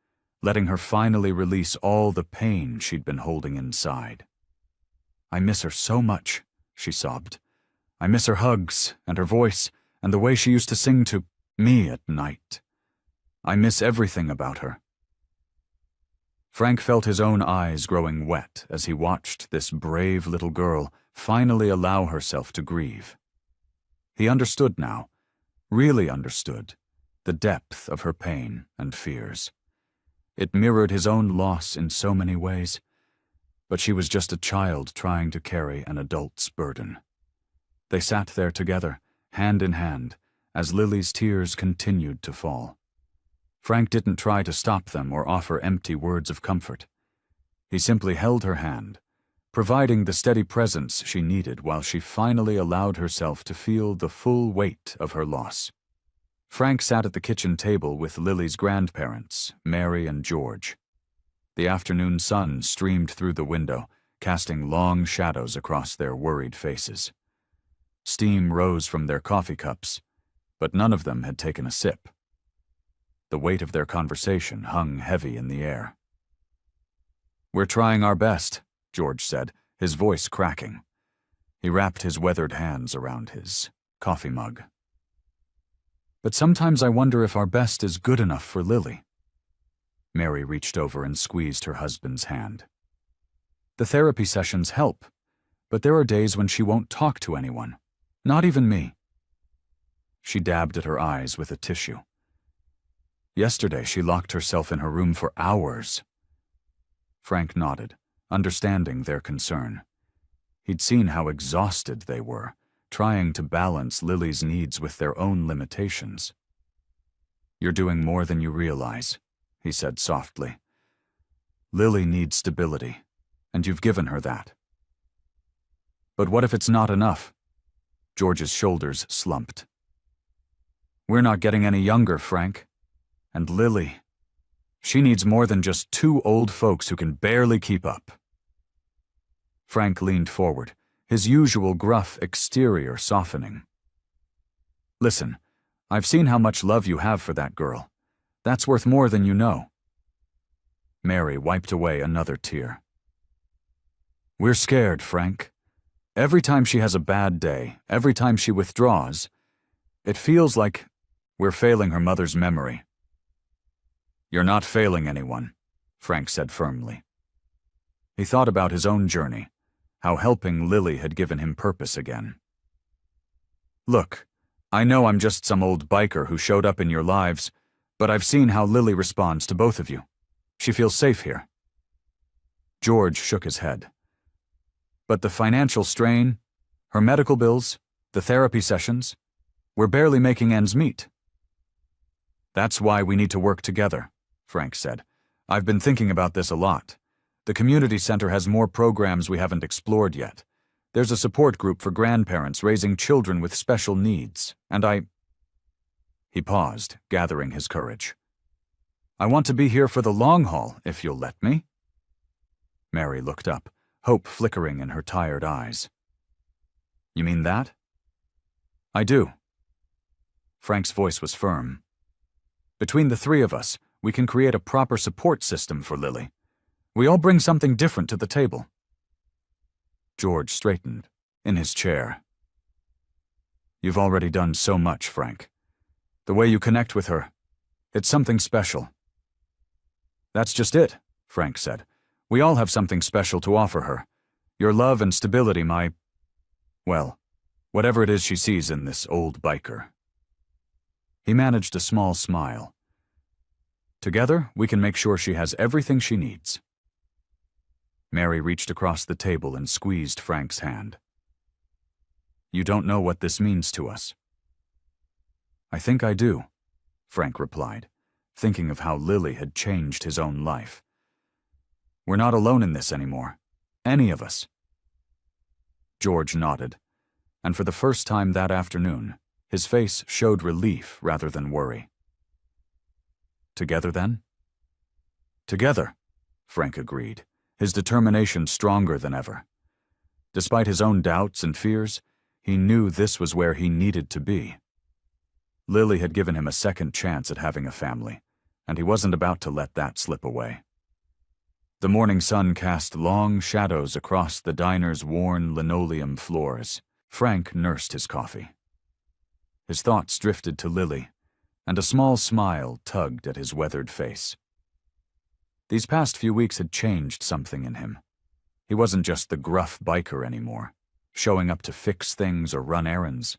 letting her finally release all the pain she'd been holding inside. "I miss her so much," she sobbed. "I miss her hugs and her voice and the way she used to sing to me at night. I miss everything about her." Frank felt his own eyes growing wet as he watched this brave little girl finally allow herself to grieve. He understood now, really understood, the depth of her pain and fears. It mirrored his own loss in so many ways, but she was just a child trying to carry an adult's burden. They sat there together, hand in hand, as Lily's tears continued to fall. Frank didn't try to stop them or offer empty words of comfort. He simply held her hand, providing the steady presence she needed while she finally allowed herself to feel the full weight of her loss. Frank sat at the kitchen table with Lily's grandparents, Mary and George. The afternoon sun streamed through the window, casting long shadows across their worried faces. Steam rose from their coffee cups, but none of them had taken a sip. The weight of their conversation hung heavy in the air. "We're trying our best," George said, his voice cracking. He wrapped his weathered hands around his coffee mug. "But sometimes I wonder if our best is good enough for Lily." Mary reached over and squeezed her husband's hand. "The therapy sessions help, but there are days when she won't talk to anyone, not even me." She dabbed at her eyes with a tissue. "Yesterday she locked herself in her room for hours." Frank nodded, understanding their concern. He'd seen how exhausted they were, trying to balance Lily's needs with their own limitations. "You're doing more than you realize," he said softly. "Lily needs stability, and you've given her that." "But what if it's not enough?" George's shoulders slumped. "We're not getting any younger, Frank. And Lily, she needs more than just two old folks who can barely keep up." Frank leaned forward, his usual gruff exterior softening. "Listen, I've seen how much love you have for that girl. That's worth more than you know." Mary wiped away another tear. "We're scared, Frank. Every time she has a bad day, every time she withdraws, it feels like we're failing her mother's memory." "You're not failing anyone," Frank said firmly. He thought about his own journey, how helping Lily had given him purpose again. "Look, I know I'm just some old biker who showed up in your lives, but I've seen how Lily responds to both of you. She feels safe here." George shook his head. "But the financial strain, her medical bills, the therapy sessions, we're barely making ends meet." "That's why we need to work together," Frank said. "I've been thinking about this a lot. The community center has more programs we haven't explored yet. There's a support group for grandparents raising children with special needs, and He paused, gathering his courage. "I want to be here for the long haul, if you'll let me." Mary looked up, hope flickering in her tired eyes. "You mean that?" "I do." Frank's voice was firm. "Between the three of us, we can create a proper support system for Lily. We all bring something different to the table." George straightened, in his chair. "You've already done so much, Frank. The way you connect with her, it's something special." "That's just it," Frank said. "We all have something special to offer her. Your love and stability, well, whatever it is she sees in this old biker." He managed a small smile. "Together, we can make sure she has everything she needs." Mary reached across the table and squeezed Frank's hand. "You don't know what this means to us." "I think I do," Frank replied, thinking of how Lily had changed his own life. "We're not alone in this anymore. Any of us." George nodded, and for the first time that afternoon, his face showed relief rather than worry. "Together, then?" "Together," Frank agreed, his determination stronger than ever. Despite his own doubts and fears, he knew this was where he needed to be. Lily had given him a second chance at having a family, and he wasn't about to let that slip away. The morning sun cast long shadows across the diner's worn linoleum floors. Frank nursed his coffee. His thoughts drifted to Lily, and a small smile tugged at his weathered face. These past few weeks had changed something in him. He wasn't just the gruff biker anymore, showing up to fix things or run errands.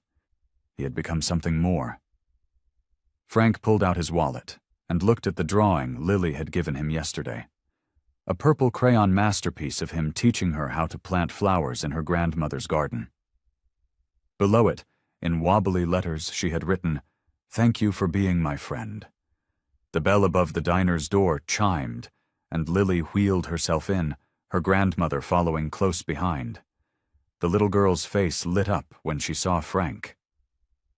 He had become something more. Frank pulled out his wallet and looked at the drawing Lily had given him yesterday. A purple crayon masterpiece of him teaching her how to plant flowers in her grandmother's garden. Below it, in wobbly letters, she had written, "Thank you for being my friend." The bell above the diner's door chimed, and Lily wheeled herself in, her grandmother following close behind. The little girl's face lit up when she saw Frank.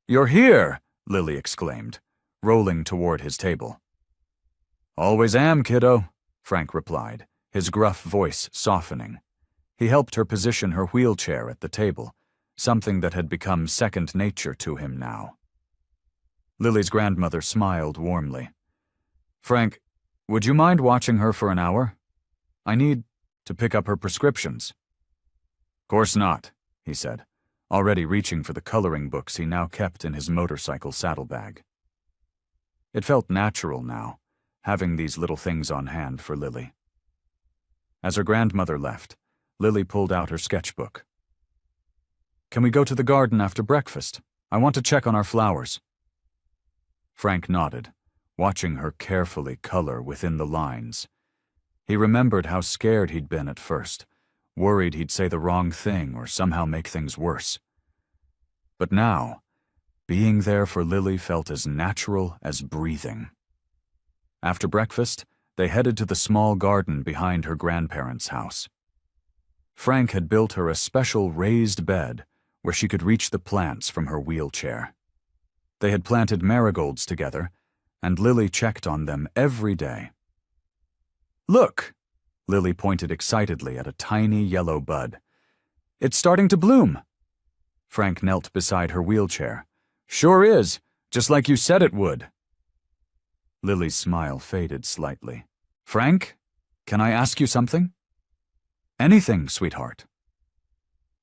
"You're here!" Lily exclaimed, rolling toward his table. "Always am, kiddo," Frank replied, his gruff voice softening. He helped her position her wheelchair at the table, something that had become second nature to him now. Lily's grandmother smiled warmly. "Frank, would you mind watching her for an hour? I need to pick up her prescriptions." "Course not," he said, already reaching for the coloring books he now kept in his motorcycle saddlebag. It felt natural now, having these little things on hand for Lily. As her grandmother left, Lily pulled out her sketchbook. "Can we go to the garden after breakfast? I want to check on our flowers." Frank nodded, watching her carefully color within the lines. He remembered how scared he'd been at first, worried he'd say the wrong thing or somehow make things worse. But now, being there for Lily felt as natural as breathing. After breakfast, they headed to the small garden behind her grandparents' house. Frank had built her a special raised bed where she could reach the plants from her wheelchair. They had planted marigolds together, and Lily checked on them every day. "Look!" Lily pointed excitedly at a tiny yellow bud, It's starting to bloom. Frank knelt beside her wheelchair. Sure is, just like you said it would. Lily's smile faded slightly. Frank, can I ask you something? Anything, sweetheart.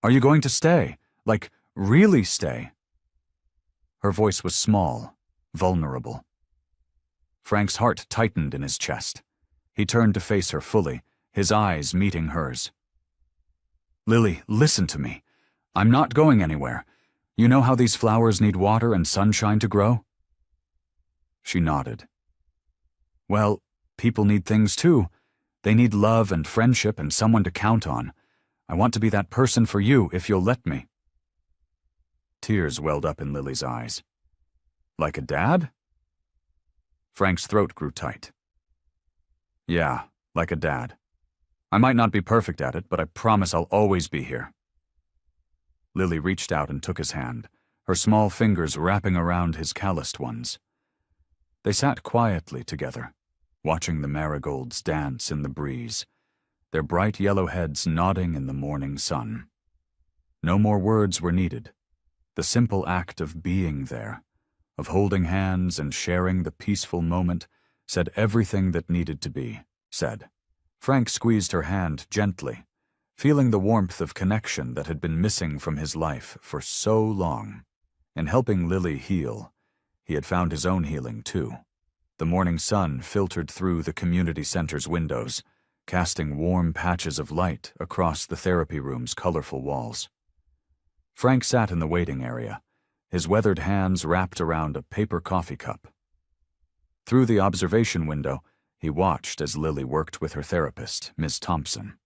Are you going to stay? Like, really stay? Her voice was small, vulnerable. Frank's heart tightened in his chest. He turned to face her fully, his eyes meeting hers. Lily, listen to me. I'm not going anywhere. You know how these flowers need water and sunshine to grow? She nodded. Well, people need things too. They need love and friendship and someone to count on. I want to be that person for you if you'll let me. Tears welled up in Lily's eyes. Like a dad? Frank's throat grew tight. Yeah, like a dad. I might not be perfect at it, but I promise I'll always be here. Lily reached out and took his hand, her small fingers wrapping around his calloused ones. They sat quietly together, watching the marigolds dance in the breeze, their bright yellow heads nodding in the morning sun. No more words were needed. The simple act of being there, of holding hands and sharing the peaceful moment, said everything that needed to be said. Frank squeezed her hand gently, feeling the warmth of connection that had been missing from his life for so long. In helping Lily heal, he had found his own healing too. The morning sun filtered through the community center's windows, casting warm patches of light across the therapy room's colorful walls. Frank sat in the waiting area, his weathered hands wrapped around a paper coffee cup. Through the observation window, he watched as Lily worked with her therapist, Ms. Thompson.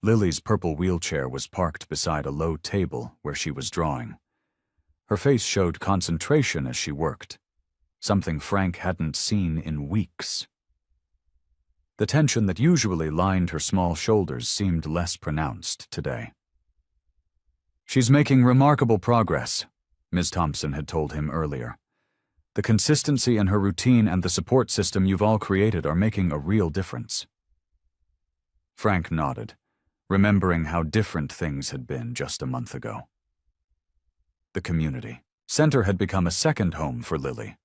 Lily's purple wheelchair was parked beside a low table where she was drawing. Her face showed concentration as she worked, something Frank hadn't seen in weeks. The tension that usually lined her small shoulders seemed less pronounced today. She's making remarkable progress, Ms. Thompson had told him earlier. The consistency in her routine and the support system you've all created are making a real difference. Frank nodded, remembering how different things had been just a month ago. The community center had become a second home for Lily.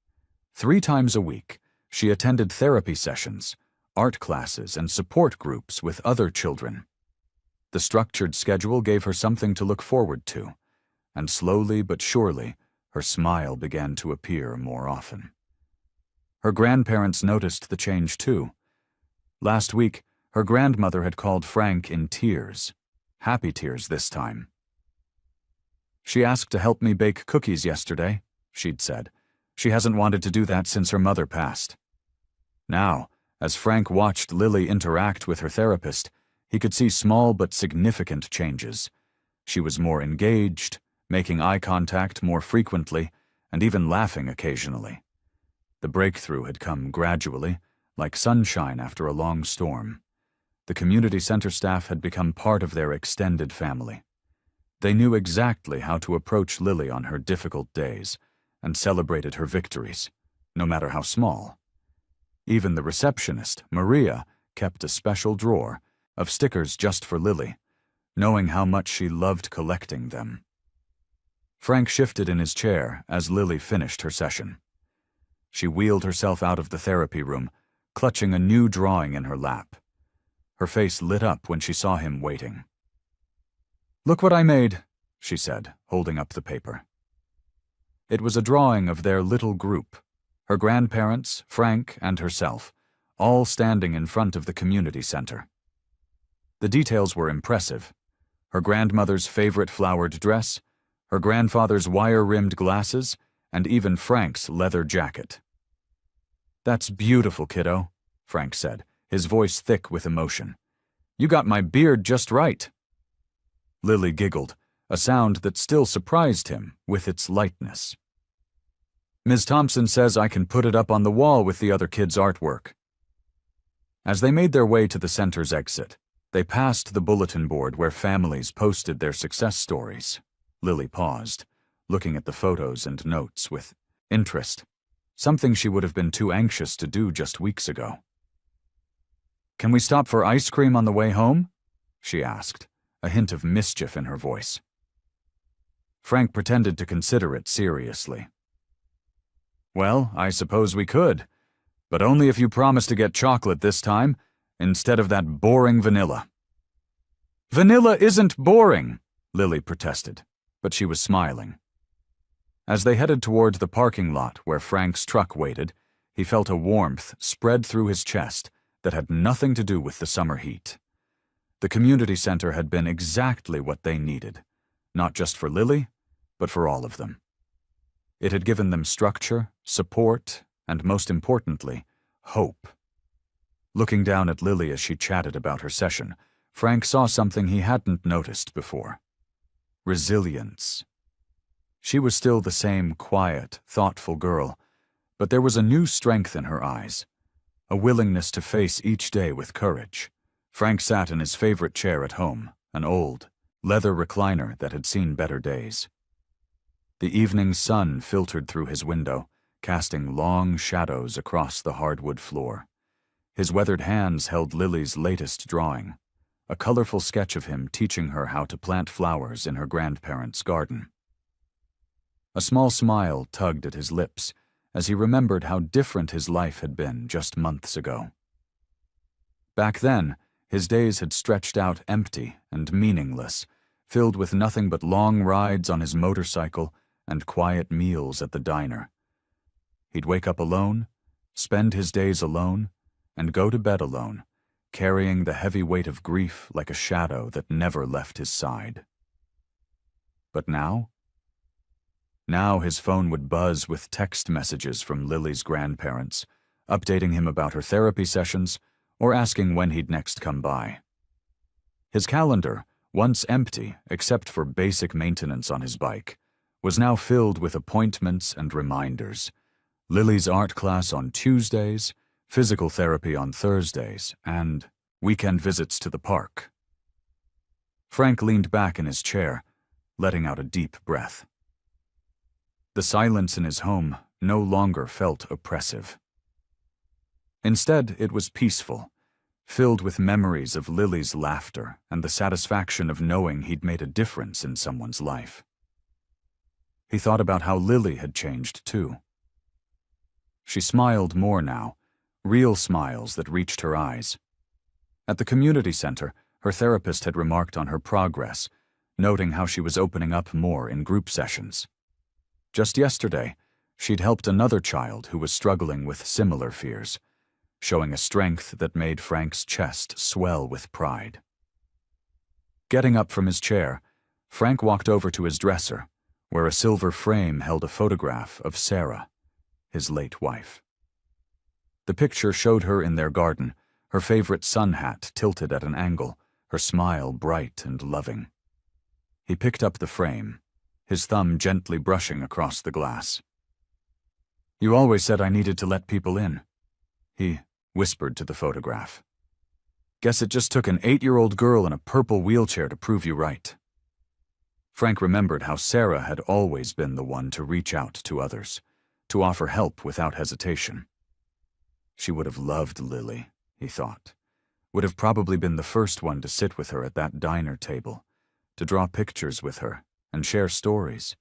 3 times a week, she attended therapy sessions, art classes, and support groups with other children. The structured schedule gave her something to look forward to, and slowly but surely, her smile began to appear more often. Her grandparents noticed the change too. Last week, her grandmother had called Frank in tears, happy tears this time. She asked to help me bake cookies yesterday, she'd said. She hasn't wanted to do that since her mother passed. Now, as Frank watched Lily interact with her therapist, he could see small but significant changes. She was more engaged, making eye contact more frequently, and even laughing occasionally. The breakthrough had come gradually, like sunshine after a long storm. The community center staff had become part of their extended family. They knew exactly how to approach Lily on her difficult days, and celebrated her victories, no matter how small. Even the receptionist, Maria, kept a special drawer of stickers just for Lily, knowing how much she loved collecting them. Frank shifted in his chair as Lily finished her session. She wheeled herself out of the therapy room, clutching a new drawing in her lap. Her face lit up when she saw him waiting. "Look what I made," she said, holding up the paper. It was a drawing of their little group, her grandparents, Frank, and herself, all standing in front of the community center. The details were impressive. Her grandmother's favorite flowered dress, her grandfather's wire-rimmed glasses, and even Frank's leather jacket. "That's beautiful, kiddo," Frank said, his voice thick with emotion. "You got my beard just right." Lily giggled, a sound that still surprised him with its lightness. "Ms. Thompson says I can put it up on the wall with the other kids' artwork." As they made their way to the center's exit, they passed the bulletin board where families posted their success stories. Lily paused, looking at the photos and notes with interest, something she would have been too anxious to do just weeks ago. "Can we stop for ice cream on the way home?" she asked, a hint of mischief in her voice. Frank pretended to consider it seriously. "Well, I suppose we could, but only if you promise to get chocolate this time, instead of that boring vanilla." "Vanilla isn't boring," Lily protested, but she was smiling. As they headed toward the parking lot where Frank's truck waited, he felt a warmth spread through his chest that had nothing to do with the summer heat. The community center had been exactly what they needed, not just for Lily, but for all of them. It had given them structure, support, and most importantly, hope. Looking down at Lily as she chatted about her session, Frank saw something he hadn't noticed before. Resilience. She was still the same quiet, thoughtful girl, but there was a new strength in her eyes, a willingness to face each day with courage. Frank sat in his favorite chair at home, an old, leather recliner that had seen better days. The evening sun filtered through his window, casting long shadows across the hardwood floor. His weathered hands held Lily's latest drawing, a colorful sketch of him teaching her how to plant flowers in her grandparents' garden. A small smile tugged at his lips as he remembered how different his life had been just months ago. Back then, his days had stretched out empty and meaningless, filled with nothing but long rides on his motorcycle and quiet meals at the diner. He'd wake up alone, spend his days alone, and go to bed alone, carrying the heavy weight of grief like a shadow that never left his side. But now? Now his phone would buzz with text messages from Lily's grandparents, updating him about her therapy sessions or asking when he'd next come by. His calendar, once empty except for basic maintenance on his bike, was now filled with appointments and reminders. Lily's art class on Tuesdays, physical therapy on Thursdays, and weekend visits to the park. Frank leaned back in his chair, letting out a deep breath. The silence in his home no longer felt oppressive. Instead, it was peaceful, filled with memories of Lily's laughter and the satisfaction of knowing he'd made a difference in someone's life. He thought about how Lily had changed too. She smiled more now, real smiles that reached her eyes. At the community center, her therapist had remarked on her progress, noting how she was opening up more in group sessions. Just yesterday, she'd helped another child who was struggling with similar fears, showing a strength that made Frank's chest swell with pride. Getting up from his chair, Frank walked over to his dresser, where a silver frame held a photograph of Sarah, his late wife. The picture showed her in their garden, her favorite sun hat tilted at an angle, her smile bright and loving. He picked up the frame, his thumb gently brushing across the glass. "You always said I needed to let people in," he whispered to the photograph. "Guess it just took an 8-year-old girl in a purple wheelchair to prove you right." Frank remembered how Sarah had always been the one to reach out to others, to offer help without hesitation. She would have loved Lily, he thought, would have probably been the first one to sit with her at that diner table, to draw pictures with her and share stories.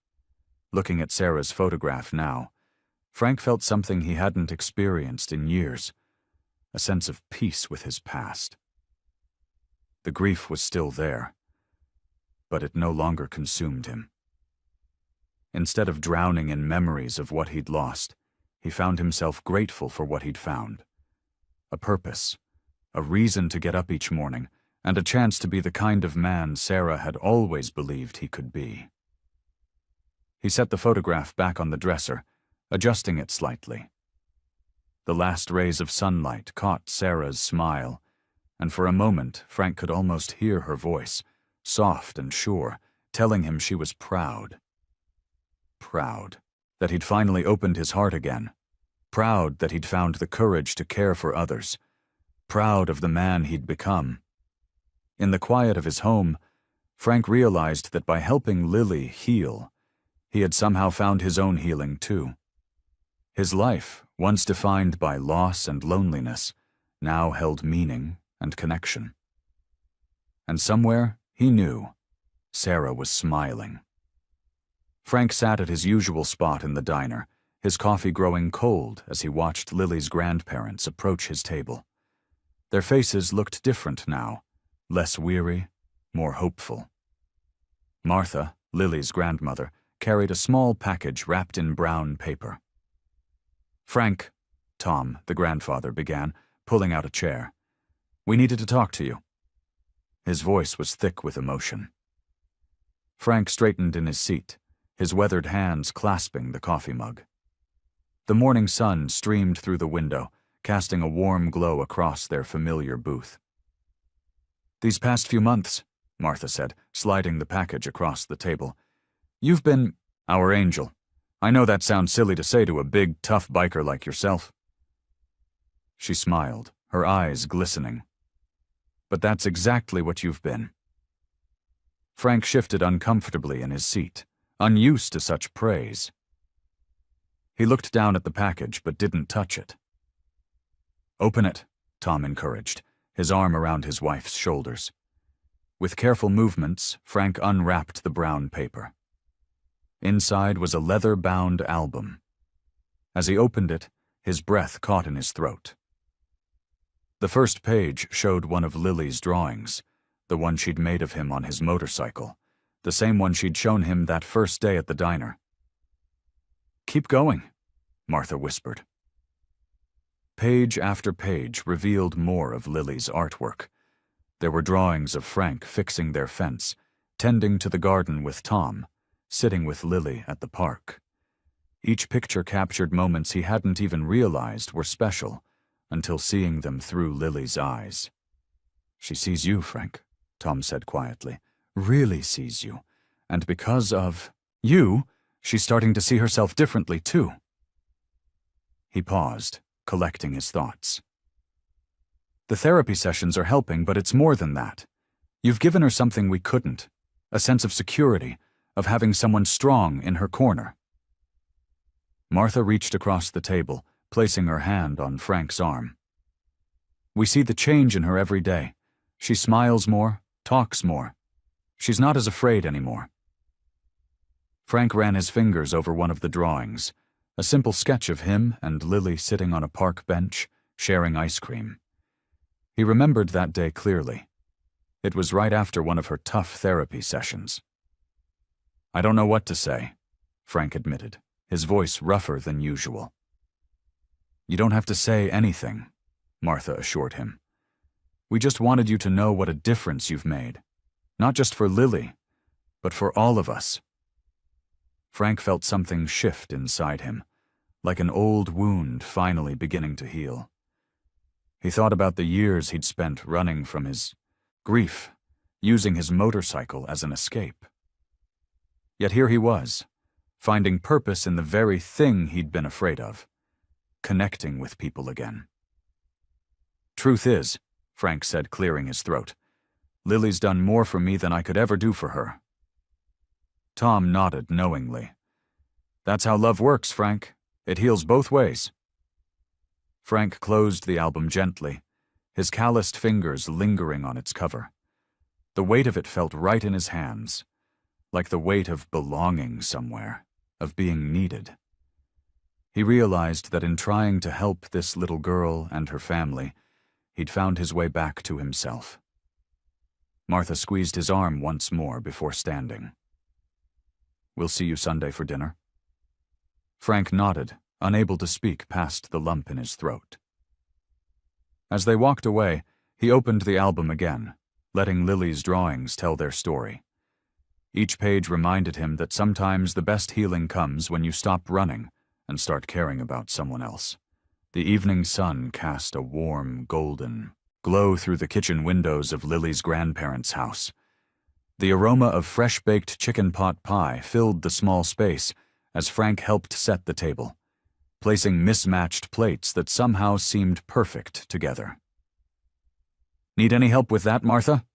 Looking at Sarah's photograph now, Frank felt something he hadn't experienced in years, a sense of peace with his past. The grief was still there, but it no longer consumed him. Instead of drowning in memories of what he'd lost, he found himself grateful for what he'd found. A purpose, a reason to get up each morning, and a chance to be the kind of man Sarah had always believed he could be. He set the photograph back on the dresser, adjusting it slightly. The last rays of sunlight caught Sarah's smile, and for a moment Frank could almost hear her voice, soft and sure, telling him she was proud. Proud that he'd finally opened his heart again. Proud that he'd found the courage to care for others. Proud of the man he'd become. In the quiet of his home, Frank realized that by helping Lily heal, he had somehow found his own healing too. His life, once defined by loss and loneliness, now held meaning and connection. And somewhere, He knew. Sarah was smiling. Frank sat at his usual spot in the diner, his coffee growing cold as he watched Lily's grandparents approach his table. Their faces looked different now, less weary, more hopeful. Martha, Lily's grandmother, carried a small package wrapped in brown paper. "Frank," Tom, the grandfather, began, pulling out a chair. "We needed to talk to you." His voice was thick with emotion. Frank straightened in his seat, his weathered hands clasping the coffee mug. The morning sun streamed through the window, casting a warm glow across their familiar booth. "These past few months," Martha said, sliding the package across the table, "you've been our angel. I know that sounds silly to say to a big, tough biker like yourself." She smiled, her eyes glistening. "But that's exactly what you've been." Frank shifted uncomfortably in his seat, unused to such praise. He looked down at the package but didn't touch it. "Open it," Tom encouraged, his arm around his wife's shoulders. With careful movements, Frank unwrapped the brown paper. Inside was a leather-bound album. As he opened it, his breath caught in his throat. The first page showed one of Lily's drawings, the one she'd made of him on his motorcycle, the same one she'd shown him that first day at the diner. "Keep going," Martha whispered. Page after page revealed more of Lily's artwork. There were drawings of Frank fixing their fence, tending to the garden with Tom, sitting with Lily at the park. Each picture captured moments he hadn't even realized were special until seeing them through Lily's eyes. "She sees you, Frank," Tom said quietly. "Really sees you. And because of you, she's starting to see herself differently, too." He paused, collecting his thoughts. "The therapy sessions are helping, but it's more than that. You've given her something we couldn't, a sense of security, of having someone strong in her corner." Martha reached across the table, placing her hand on Frank's arm. "We see the change in her every day. She smiles more, talks more. She's not as afraid anymore." Frank ran his fingers over one of the drawings, a simple sketch of him and Lily sitting on a park bench, sharing ice cream. He remembered that day clearly. It was right after one of her tough therapy sessions. "I don't know what to say," Frank admitted, his voice rougher than usual. "You don't have to say anything," Martha assured him. "We just wanted you to know what a difference you've made. Not just for Lily, but for all of us." Frank felt something shift inside him, like an old wound finally beginning to heal. He thought about the years he'd spent running from his grief, using his motorcycle as an escape. Yet here he was, finding purpose in the very thing he'd been afraid of, connecting with people again. "Truth is," Frank said, clearing his throat, "Lily's done more for me than I could ever do for her." Tom nodded knowingly. "That's how love works, Frank. It heals both ways." Frank closed the album gently, his calloused fingers lingering on its cover. The weight of it felt right in his hands, like the weight of belonging somewhere, of being needed. He realized that in trying to help this little girl and her family, he'd found his way back to himself. Martha squeezed his arm once more before standing. "We'll see you Sunday for dinner." Frank nodded, unable to speak past the lump in his throat. As they walked away, he opened the album again, letting Lily's drawings tell their story. Each page reminded him that sometimes the best healing comes when you stop running and start caring about someone else. The evening sun cast a warm, golden glow through the kitchen windows of Lily's grandparents' house. The aroma of fresh-baked chicken pot pie filled the small space as Frank helped set the table, placing mismatched plates that somehow seemed perfect together. "Need any help with that, Martha?"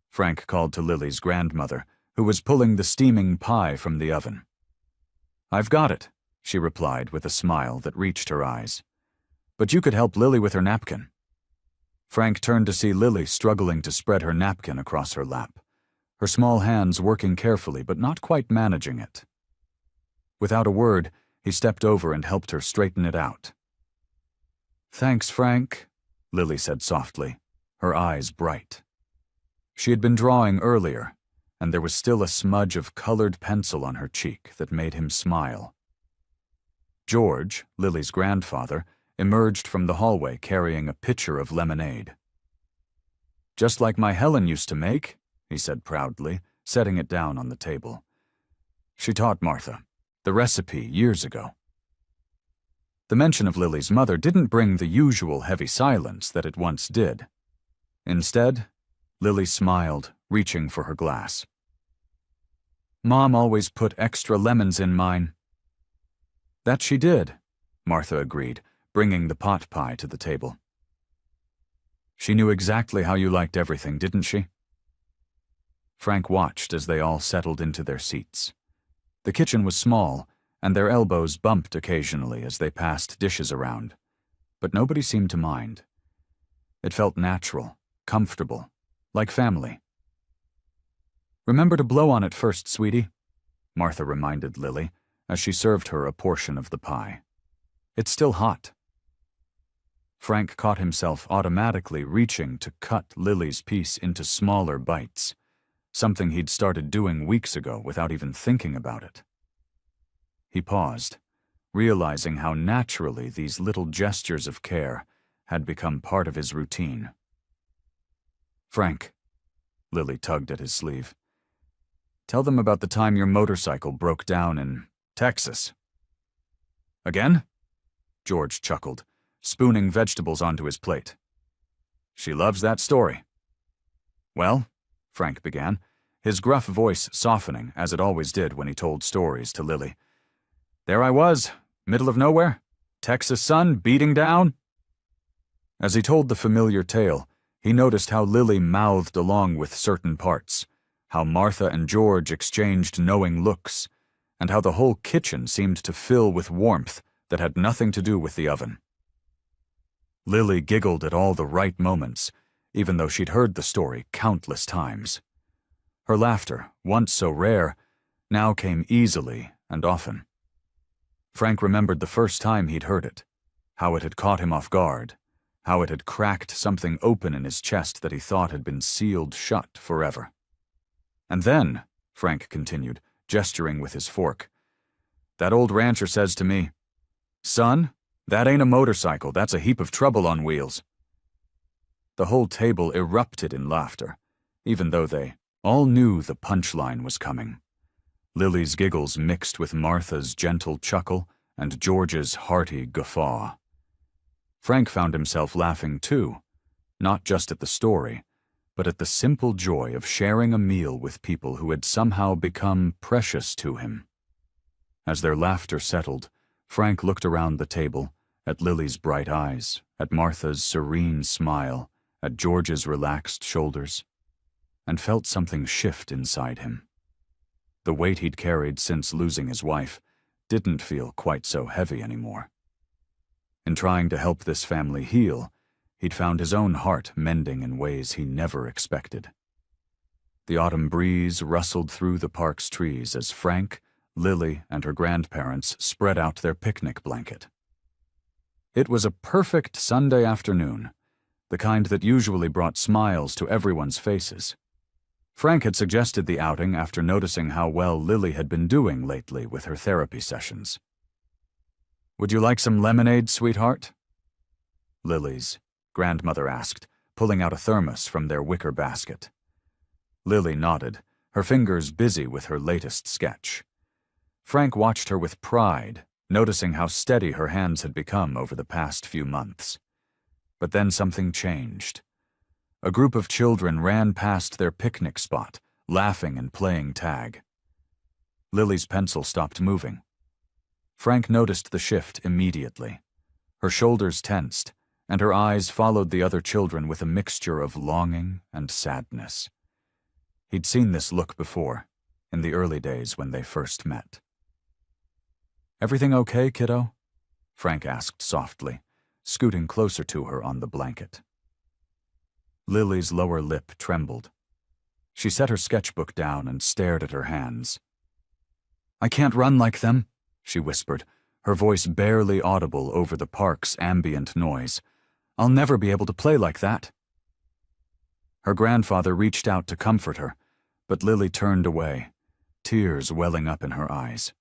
Frank called to Lily's grandmother, who was pulling the steaming pie from the oven. "I've got it," she replied with a smile that reached her eyes. "But you could help Lily with her napkin." Frank turned to see Lily struggling to spread her napkin across her lap, her small hands working carefully but not quite managing it. Without a word, he stepped over and helped her straighten it out. "Thanks, Frank," Lily said softly, her eyes bright. She had been drawing earlier, and there was still a smudge of colored pencil on her cheek that made him smile. George, Lily's grandfather, emerged from the hallway carrying a pitcher of lemonade. "Just like my Helen used to make," he said proudly, setting it down on the table. "She taught Martha the recipe years ago." The mention of Lily's mother didn't bring the usual heavy silence that it once did. Instead, Lily smiled, reaching for her glass. "Mom always put extra lemons in mine." "That she did," Martha agreed, bringing the pot pie to the table. "She knew exactly how you liked everything, didn't she?" Frank watched as they all settled into their seats. The kitchen was small, and their elbows bumped occasionally as they passed dishes around, but nobody seemed to mind. It felt natural, comfortable, like family. "Remember to blow on it first, sweetie," Martha reminded Lily as she served her a portion of the pie. "It's still hot." Frank caught himself automatically reaching to cut Lily's piece into smaller bites, something he'd started doing weeks ago without even thinking about it. He paused, realizing how naturally these little gestures of care had become part of his routine. "Frank," Lily tugged at his sleeve, "tell them about the time your motorcycle broke down in Texas." "Again?" George chuckled, spooning vegetables onto his plate. "She loves that story." "Well," Frank began, his gruff voice softening as it always did when he told stories to Lily. "There I was, middle of nowhere, Texas sun beating down." As he told the familiar tale, he noticed how Lily mouthed along with certain parts, how Martha and George exchanged knowing looks, and how the whole kitchen seemed to fill with warmth that had nothing to do with the oven. Lily giggled at all the right moments, even though she'd heard the story countless times. Her laughter, once so rare, now came easily and often. Frank remembered the first time he'd heard it, how it had caught him off guard, how it had cracked something open in his chest that he thought had been sealed shut forever. "And then," Frank continued, gesturing with his fork, "that old rancher says to me, 'Son, that ain't a motorcycle, that's a heap of trouble on wheels.'" The whole table erupted in laughter, even though they all knew the punchline was coming. Lily's giggles mixed with Martha's gentle chuckle and George's hearty guffaw. Frank found himself laughing too, not just at the story, but at the simple joy of sharing a meal with people who had somehow become precious to him. As their laughter settled, Frank looked around the table, at Lily's bright eyes, at Martha's serene smile, at George's relaxed shoulders, and felt something shift inside him. The weight he'd carried since losing his wife didn't feel quite so heavy anymore. In trying to help this family heal, he'd found his own heart mending in ways he never expected. The autumn breeze rustled through the park's trees as Frank, Lily, and her grandparents spread out their picnic blanket. It was a perfect Sunday afternoon, the kind that usually brought smiles to everyone's faces. Frank had suggested the outing after noticing how well Lily had been doing lately with her therapy sessions. "Would you like some lemonade, sweetheart?" Lily's grandmother asked, pulling out a thermos from their wicker basket. Lily nodded, her fingers busy with her latest sketch. Frank watched her with pride, noticing how steady her hands had become over the past few months. But then something changed. A group of children ran past their picnic spot, laughing and playing tag. Lily's pencil stopped moving. Frank noticed the shift immediately. Her shoulders tensed, and her eyes followed the other children with a mixture of longing and sadness. He'd seen this look before, in the early days when they first met. "Everything okay, kiddo?" Frank asked softly, scooting closer to her on the blanket. Lily's lower lip trembled. She set her sketchbook down and stared at her hands. "I can't run like them," she whispered, her voice barely audible over the park's ambient noise. "I'll never be able to play like that." Her grandfather reached out to comfort her, but Lily turned away, tears welling up in her eyes.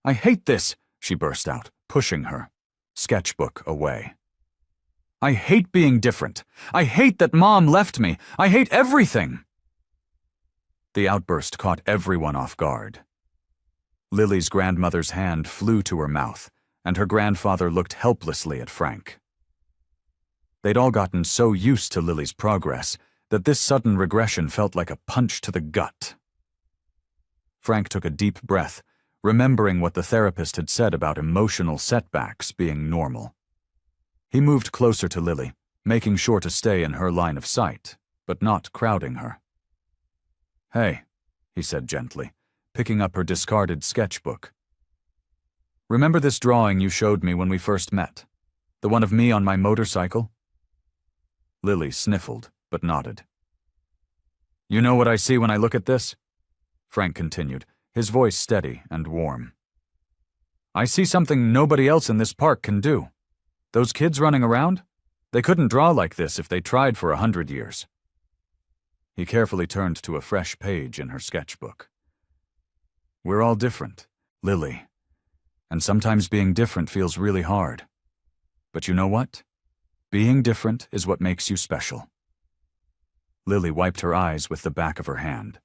"I hate this," she burst out, pushing her sketchbook away. "I hate being different. I hate that Mom left me. I hate everything." The outburst caught everyone off guard. Lily's grandmother's hand flew to her mouth, and her grandfather looked helplessly at Frank. They'd all gotten so used to Lily's progress that this sudden regression felt like a punch to the gut. Frank took a deep breath, remembering what the therapist had said about emotional setbacks being normal. He moved closer to Lily, making sure to stay in her line of sight, but not crowding her. "Hey," he said gently, picking up her discarded sketchbook. "Remember this drawing you showed me when we first met? The one of me on my motorcycle?" Lily sniffled, but nodded. "You know what I see when I look at this?" Frank continued, his voice steady and warm. "I see something nobody else in this park can do. Those kids running around? They couldn't draw like this if they tried for 100 years. He carefully turned to a fresh page in her sketchbook. "We're all different, Lily, and sometimes being different feels really hard. But you know what? Being different is what makes you special." Lily wiped her eyes with the back of her hand.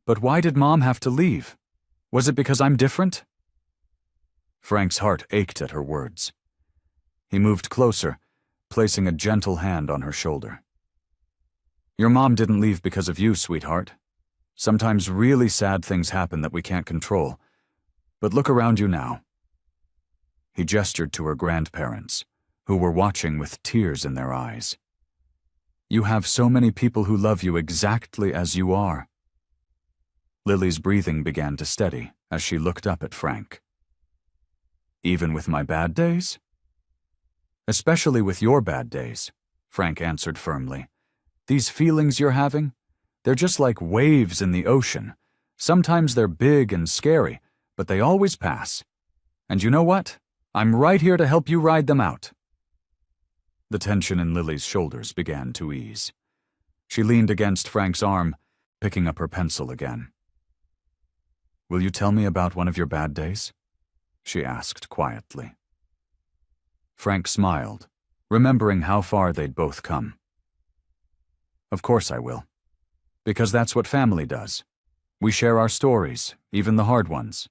"But why did Mom have to leave? Was it because I'm different?" Frank's heart ached at her words. He moved closer, placing a gentle hand on her shoulder. "Your mom didn't leave because of you, sweetheart. Sometimes really sad things happen that we can't control. But look around you now." He gestured to her grandparents, who were watching with tears in their eyes. "You have so many people who love you exactly as you are." Lily's breathing began to steady as she looked up at Frank. "Even with my bad days?" "Especially with your bad days," Frank answered firmly. "These feelings you're having, they're just like waves in the ocean. Sometimes they're big and scary, but they always pass. And you know what? I'm right here to help you ride them out." The tension in Lily's shoulders began to ease. She leaned against Frank's arm, picking up her pencil again. "Will you tell me about one of your bad days?" she asked quietly. Frank smiled, remembering how far they'd both come. "Of course I will. Because that's what family does. We share our stories, even the hard ones,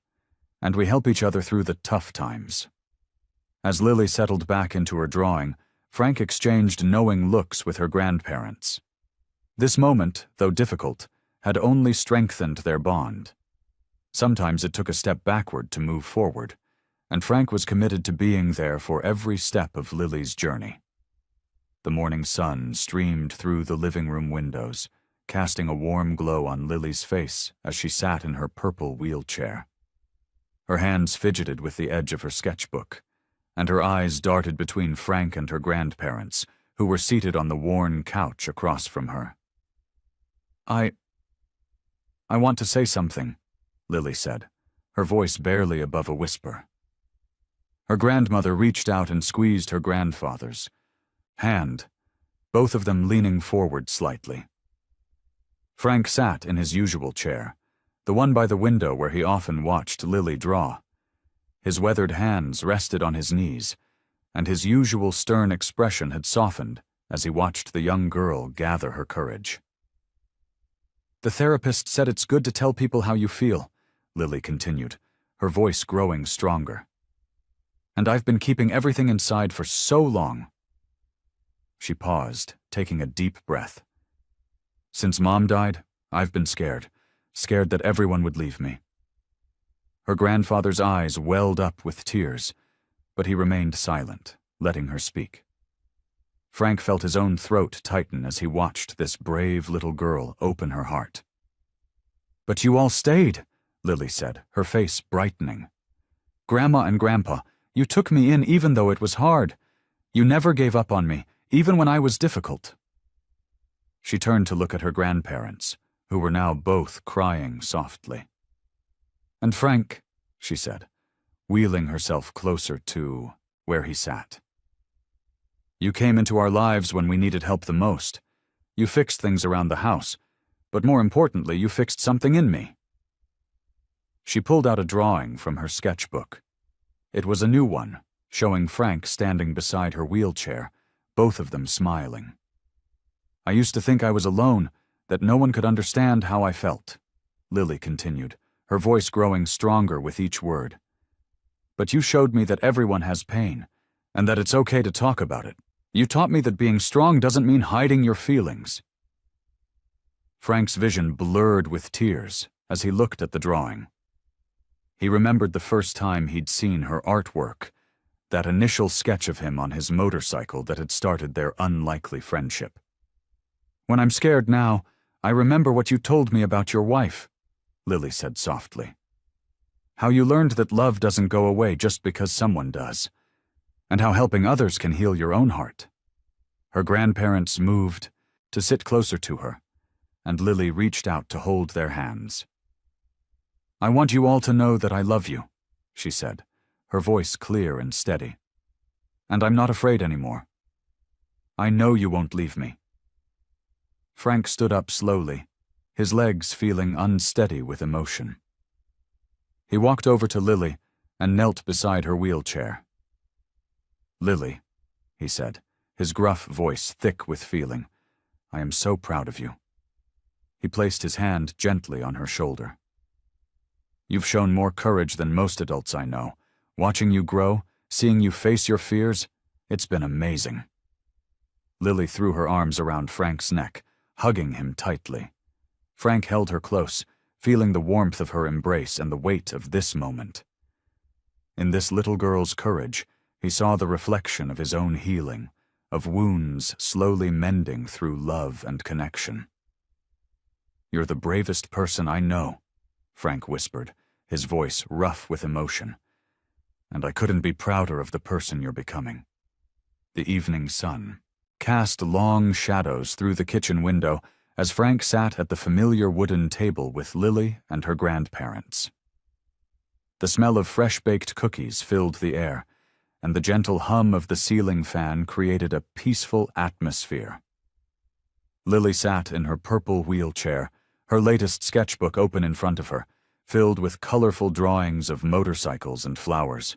and we help each other through the tough times." As Lily settled back into her drawing, Frank exchanged knowing looks with her grandparents. This moment, though difficult, had only strengthened their bond. Sometimes it took a step backward to move forward, and Frank was committed to being there for every step of Lily's journey. The morning sun streamed through the living room windows, casting a warm glow on Lily's face as she sat in her purple wheelchair. Her hands fidgeted with the edge of her sketchbook, and her eyes darted between Frank and her grandparents, who were seated on the worn couch across from her. I want to say something," Lily said, her voice barely above a whisper. Her grandmother reached out and squeezed her grandfather's hand, both of them leaning forward slightly. Frank sat in his usual chair, the one by the window where he often watched Lily draw. His weathered hands rested on his knees, and his usual stern expression had softened as he watched the young girl gather her courage. "The therapist said it's good to tell people how you feel," Lily continued, her voice growing stronger. "And I've been keeping everything inside for so long." She paused, taking a deep breath. "Since Mom died, I've been scared that everyone would leave me." Her grandfather's eyes welled up with tears, but he remained silent, letting her speak. Frank felt his own throat tighten as he watched this brave little girl open her heart. "But you all stayed," Lily said, her face brightening. "Grandma and Grandpa, you took me in even though it was hard. You never gave up on me, even when I was difficult." She turned to look at her grandparents, who were now both crying softly. "And Frank," she said, wheeling herself closer to where he sat. "You came into our lives when we needed help the most. You fixed things around the house, but more importantly, you fixed something in me." She pulled out a drawing from her sketchbook. It was a new one, showing Frank standing beside her wheelchair, both of them smiling. "I used to think I was alone, that no one could understand how I felt," Lily continued, her voice growing stronger with each word. "But you showed me that everyone has pain, and that it's okay to talk about it. You taught me that being strong doesn't mean hiding your feelings." Frank's vision blurred with tears as he looked at the drawing. He remembered the first time he'd seen her artwork, that initial sketch of him on his motorcycle that had started their unlikely friendship. "When I'm scared now, I remember what you told me about your wife," Lily said softly. "How you learned that love doesn't go away just because someone does, and how helping others can heal your own heart." Her grandparents moved to sit closer to her, and Lily reached out to hold their hands. "I want you all to know that I love you," she said, her voice clear and steady. "And I'm not afraid anymore. I know you won't leave me." Frank stood up slowly, his legs feeling unsteady with emotion. He walked over to Lily and knelt beside her wheelchair. "Lily," he said, his gruff voice thick with feeling, "I am so proud of you." He placed his hand gently on her shoulder. "You've shown more courage than most adults I know. Watching you grow, seeing you face your fears, it's been amazing." Lily threw her arms around Frank's neck, hugging him tightly. Frank held her close, feeling the warmth of her embrace and the weight of this moment. In this little girl's courage, he saw the reflection of his own healing, of wounds slowly mending through love and connection. "You're the bravest person I know," Frank whispered, his voice rough with emotion. "And I couldn't be prouder of the person you're becoming." The evening sun cast long shadows through the kitchen window as Frank sat at the familiar wooden table with Lily and her grandparents. The smell of fresh-baked cookies filled the air, and the gentle hum of the ceiling fan created a peaceful atmosphere. Lily sat in her purple wheelchair, her latest sketchbook open in front of her, filled with colorful drawings of motorcycles and flowers.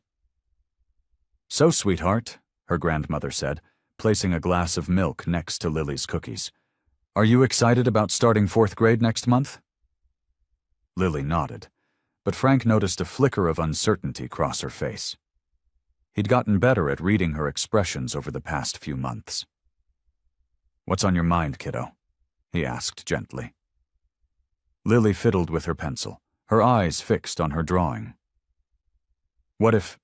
"So, sweetheart," her grandmother said, placing a glass of milk next to Lily's cookies, "are you excited about starting 4th grade next month?" Lily nodded, but Frank noticed a flicker of uncertainty cross her face. He'd gotten better at reading her expressions over the past few months. "What's on your mind, kiddo?" he asked gently. Lily fiddled with her pencil, her eyes fixed on her drawing. What if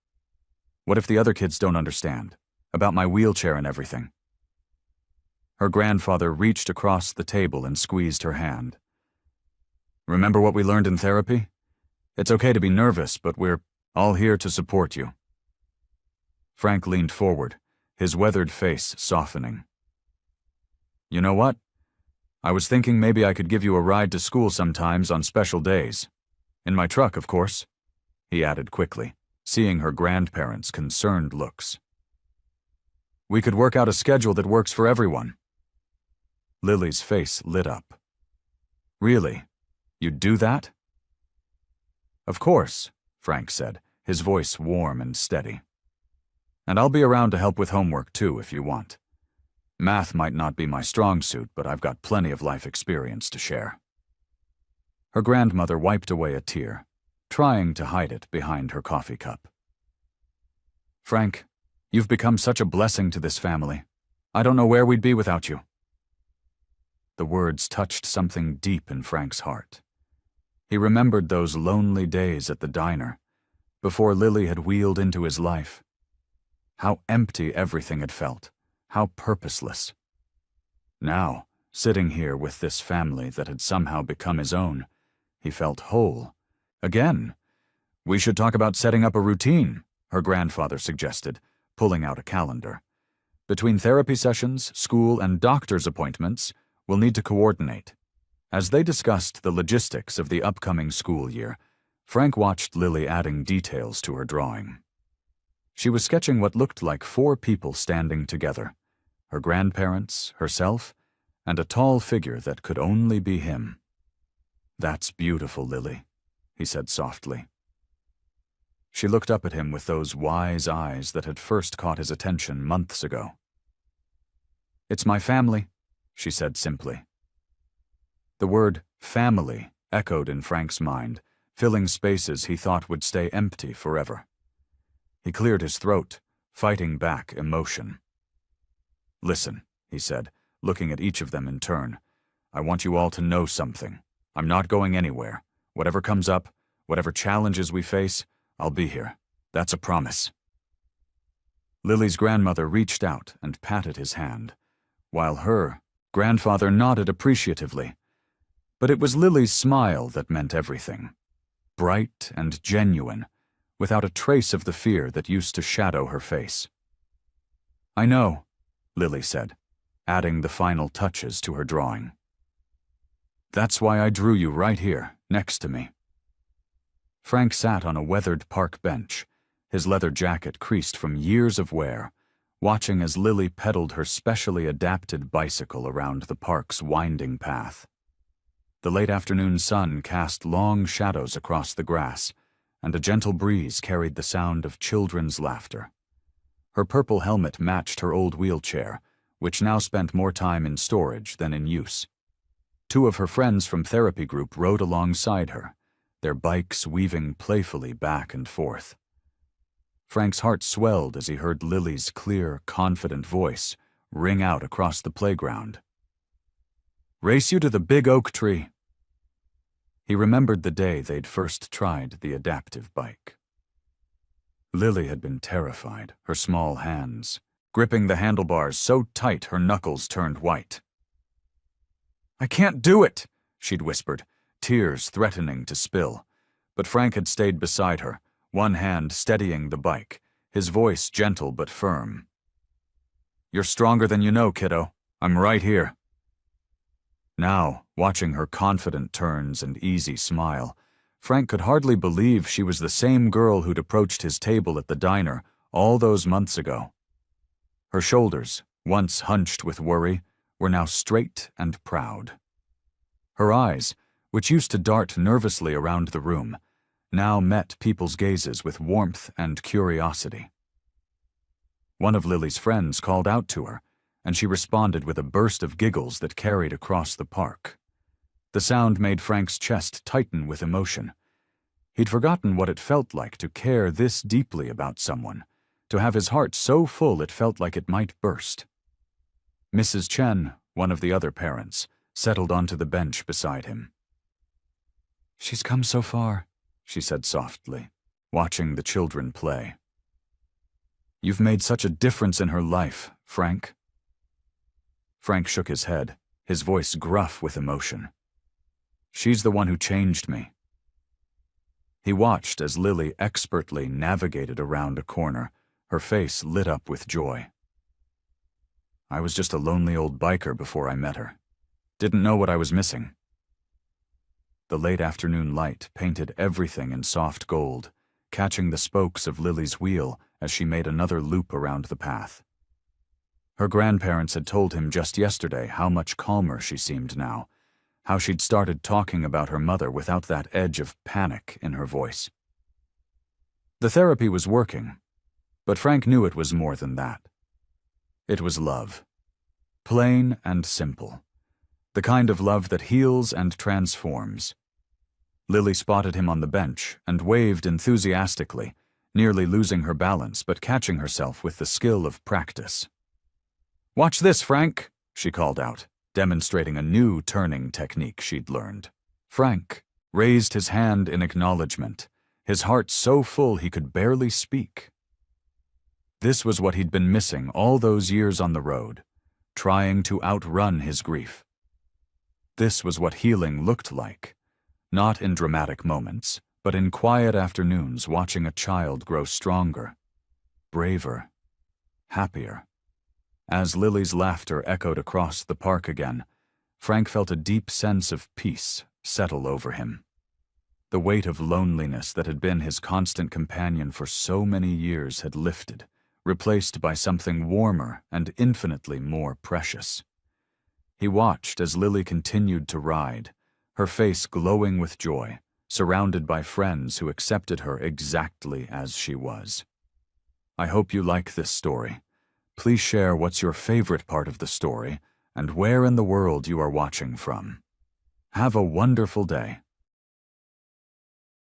the other kids don't understand? About my wheelchair and everything?" Her grandfather reached across the table and squeezed her hand. "Remember what we learned in therapy? It's okay to be nervous, but we're all here to support you." Frank leaned forward, his weathered face softening. "You know what? I was thinking maybe I could give you a ride to school sometimes on special days. In my truck, of course," he added quickly, seeing her grandparents' concerned looks. "We could work out a schedule that works for everyone." Lily's face lit up. "Really? You'd do that?" "Of course," Frank said, his voice warm and steady. "And I'll be around to help with homework too if you want. Math might not be my strong suit, but I've got plenty of life experience to share." Her grandmother wiped away a tear, trying to hide it behind her coffee cup. "Frank, you've become such a blessing to this family. I don't know where we'd be without you." The words touched something deep in Frank's heart. He remembered those lonely days at the diner, before Lily had wheeled into his life. How empty everything had felt, how purposeless. Now, sitting here with this family that had somehow become his own, he felt whole. Again. "We should talk about setting up a routine," her grandfather suggested, pulling out a calendar. "Between therapy sessions, school, and doctor's appointments, We'll need to coordinate." As they discussed the logistics of the upcoming school year, Frank watched Lily adding details to her drawing. She was sketching what looked like 4 people standing together: her grandparents, herself, and a tall figure that could only be him. "That's beautiful, Lily," he said softly. She looked up at him with those wise eyes that had first caught his attention months ago. "It's my family," she said simply. The word family echoed in Frank's mind, filling spaces he thought would stay empty forever. He cleared his throat, fighting back emotion. "Listen," he said, looking at each of them in turn. "I want you all to know something. I'm not going anywhere. Whatever comes up, whatever challenges we face, I'll be here. That's a promise." Lily's grandmother reached out and patted his hand, while her grandfather nodded appreciatively. But it was Lily's smile that meant everything. Bright and genuine, without a trace of the fear that used to shadow her face. "I know," Lily said, adding the final touches to her drawing. "That's why I drew you right here, next to me." Frank sat on a weathered park bench, his leather jacket creased from years of wear, watching as Lily pedaled her specially adapted bicycle around the park's winding path. The late afternoon sun cast long shadows across the grass, and a gentle breeze carried the sound of children's laughter. Her purple helmet matched her old wheelchair, which now spent more time in storage than in use. 2 of her friends from therapy group rode alongside her, their bikes weaving playfully back and forth. Frank's heart swelled as he heard Lily's clear, confident voice ring out across the playground. "Race you to the big oak tree." He remembered the day they'd first tried the adaptive bike. Lily had been terrified, her small hands gripping the handlebars so tight her knuckles turned white. "I can't do it," she'd whispered, tears threatening to spill. But Frank had stayed beside her, one hand steadying the bike, his voice gentle but firm. "You're stronger than you know, kiddo. I'm right here." Now, watching her confident turns and easy smile, Frank could hardly believe she was the same girl who'd approached his table at the diner all those months ago. Her shoulders, once hunched with worry, were now straight and proud. Her eyes, which used to dart nervously around the room, now met people's gazes with warmth and curiosity. One of Lily's friends called out to her, and she responded with a burst of giggles that carried across the park. The sound made Frank's chest tighten with emotion. He'd forgotten what it felt like to care this deeply about someone, to have his heart so full it felt like it might burst. Mrs. Chen, one of the other parents, settled onto the bench beside him. "She's come so far," she said softly, watching the children play. "You've made such a difference in her life, Frank." Frank shook his head, his voice gruff with emotion. "She's the one who changed me." He watched as Lily expertly navigated around a corner, her face lit up with joy. "I was just a lonely old biker before I met her. Didn't know what I was missing." The late afternoon light painted everything in soft gold, catching the spokes of Lily's wheel as she made another loop around the path. Her grandparents had told him just yesterday how much calmer she seemed now, how she'd started talking about her mother without that edge of panic in her voice. The therapy was working, but Frank knew it was more than that. It was love. Plain and simple. The kind of love that heals and transforms. Lily spotted him on the bench and waved enthusiastically, nearly losing her balance but catching herself with the skill of practice. "Watch this, Frank," she called out, demonstrating a new turning technique she'd learned. Frank raised his hand in acknowledgement, his heart so full he could barely speak. This was what he'd been missing all those years on the road, trying to outrun his grief. This was what healing looked like, not in dramatic moments, but in quiet afternoons watching a child grow stronger, braver, happier. As Lily's laughter echoed across the park again, Frank felt a deep sense of peace settle over him. The weight of loneliness that had been his constant companion for so many years had lifted, replaced by something warmer and infinitely more precious. He watched as Lily continued to ride, her face glowing with joy, surrounded by friends who accepted her exactly as she was. I hope you like this story. Please share what's your favorite part of the story and where in the world you are watching from. Have a wonderful day.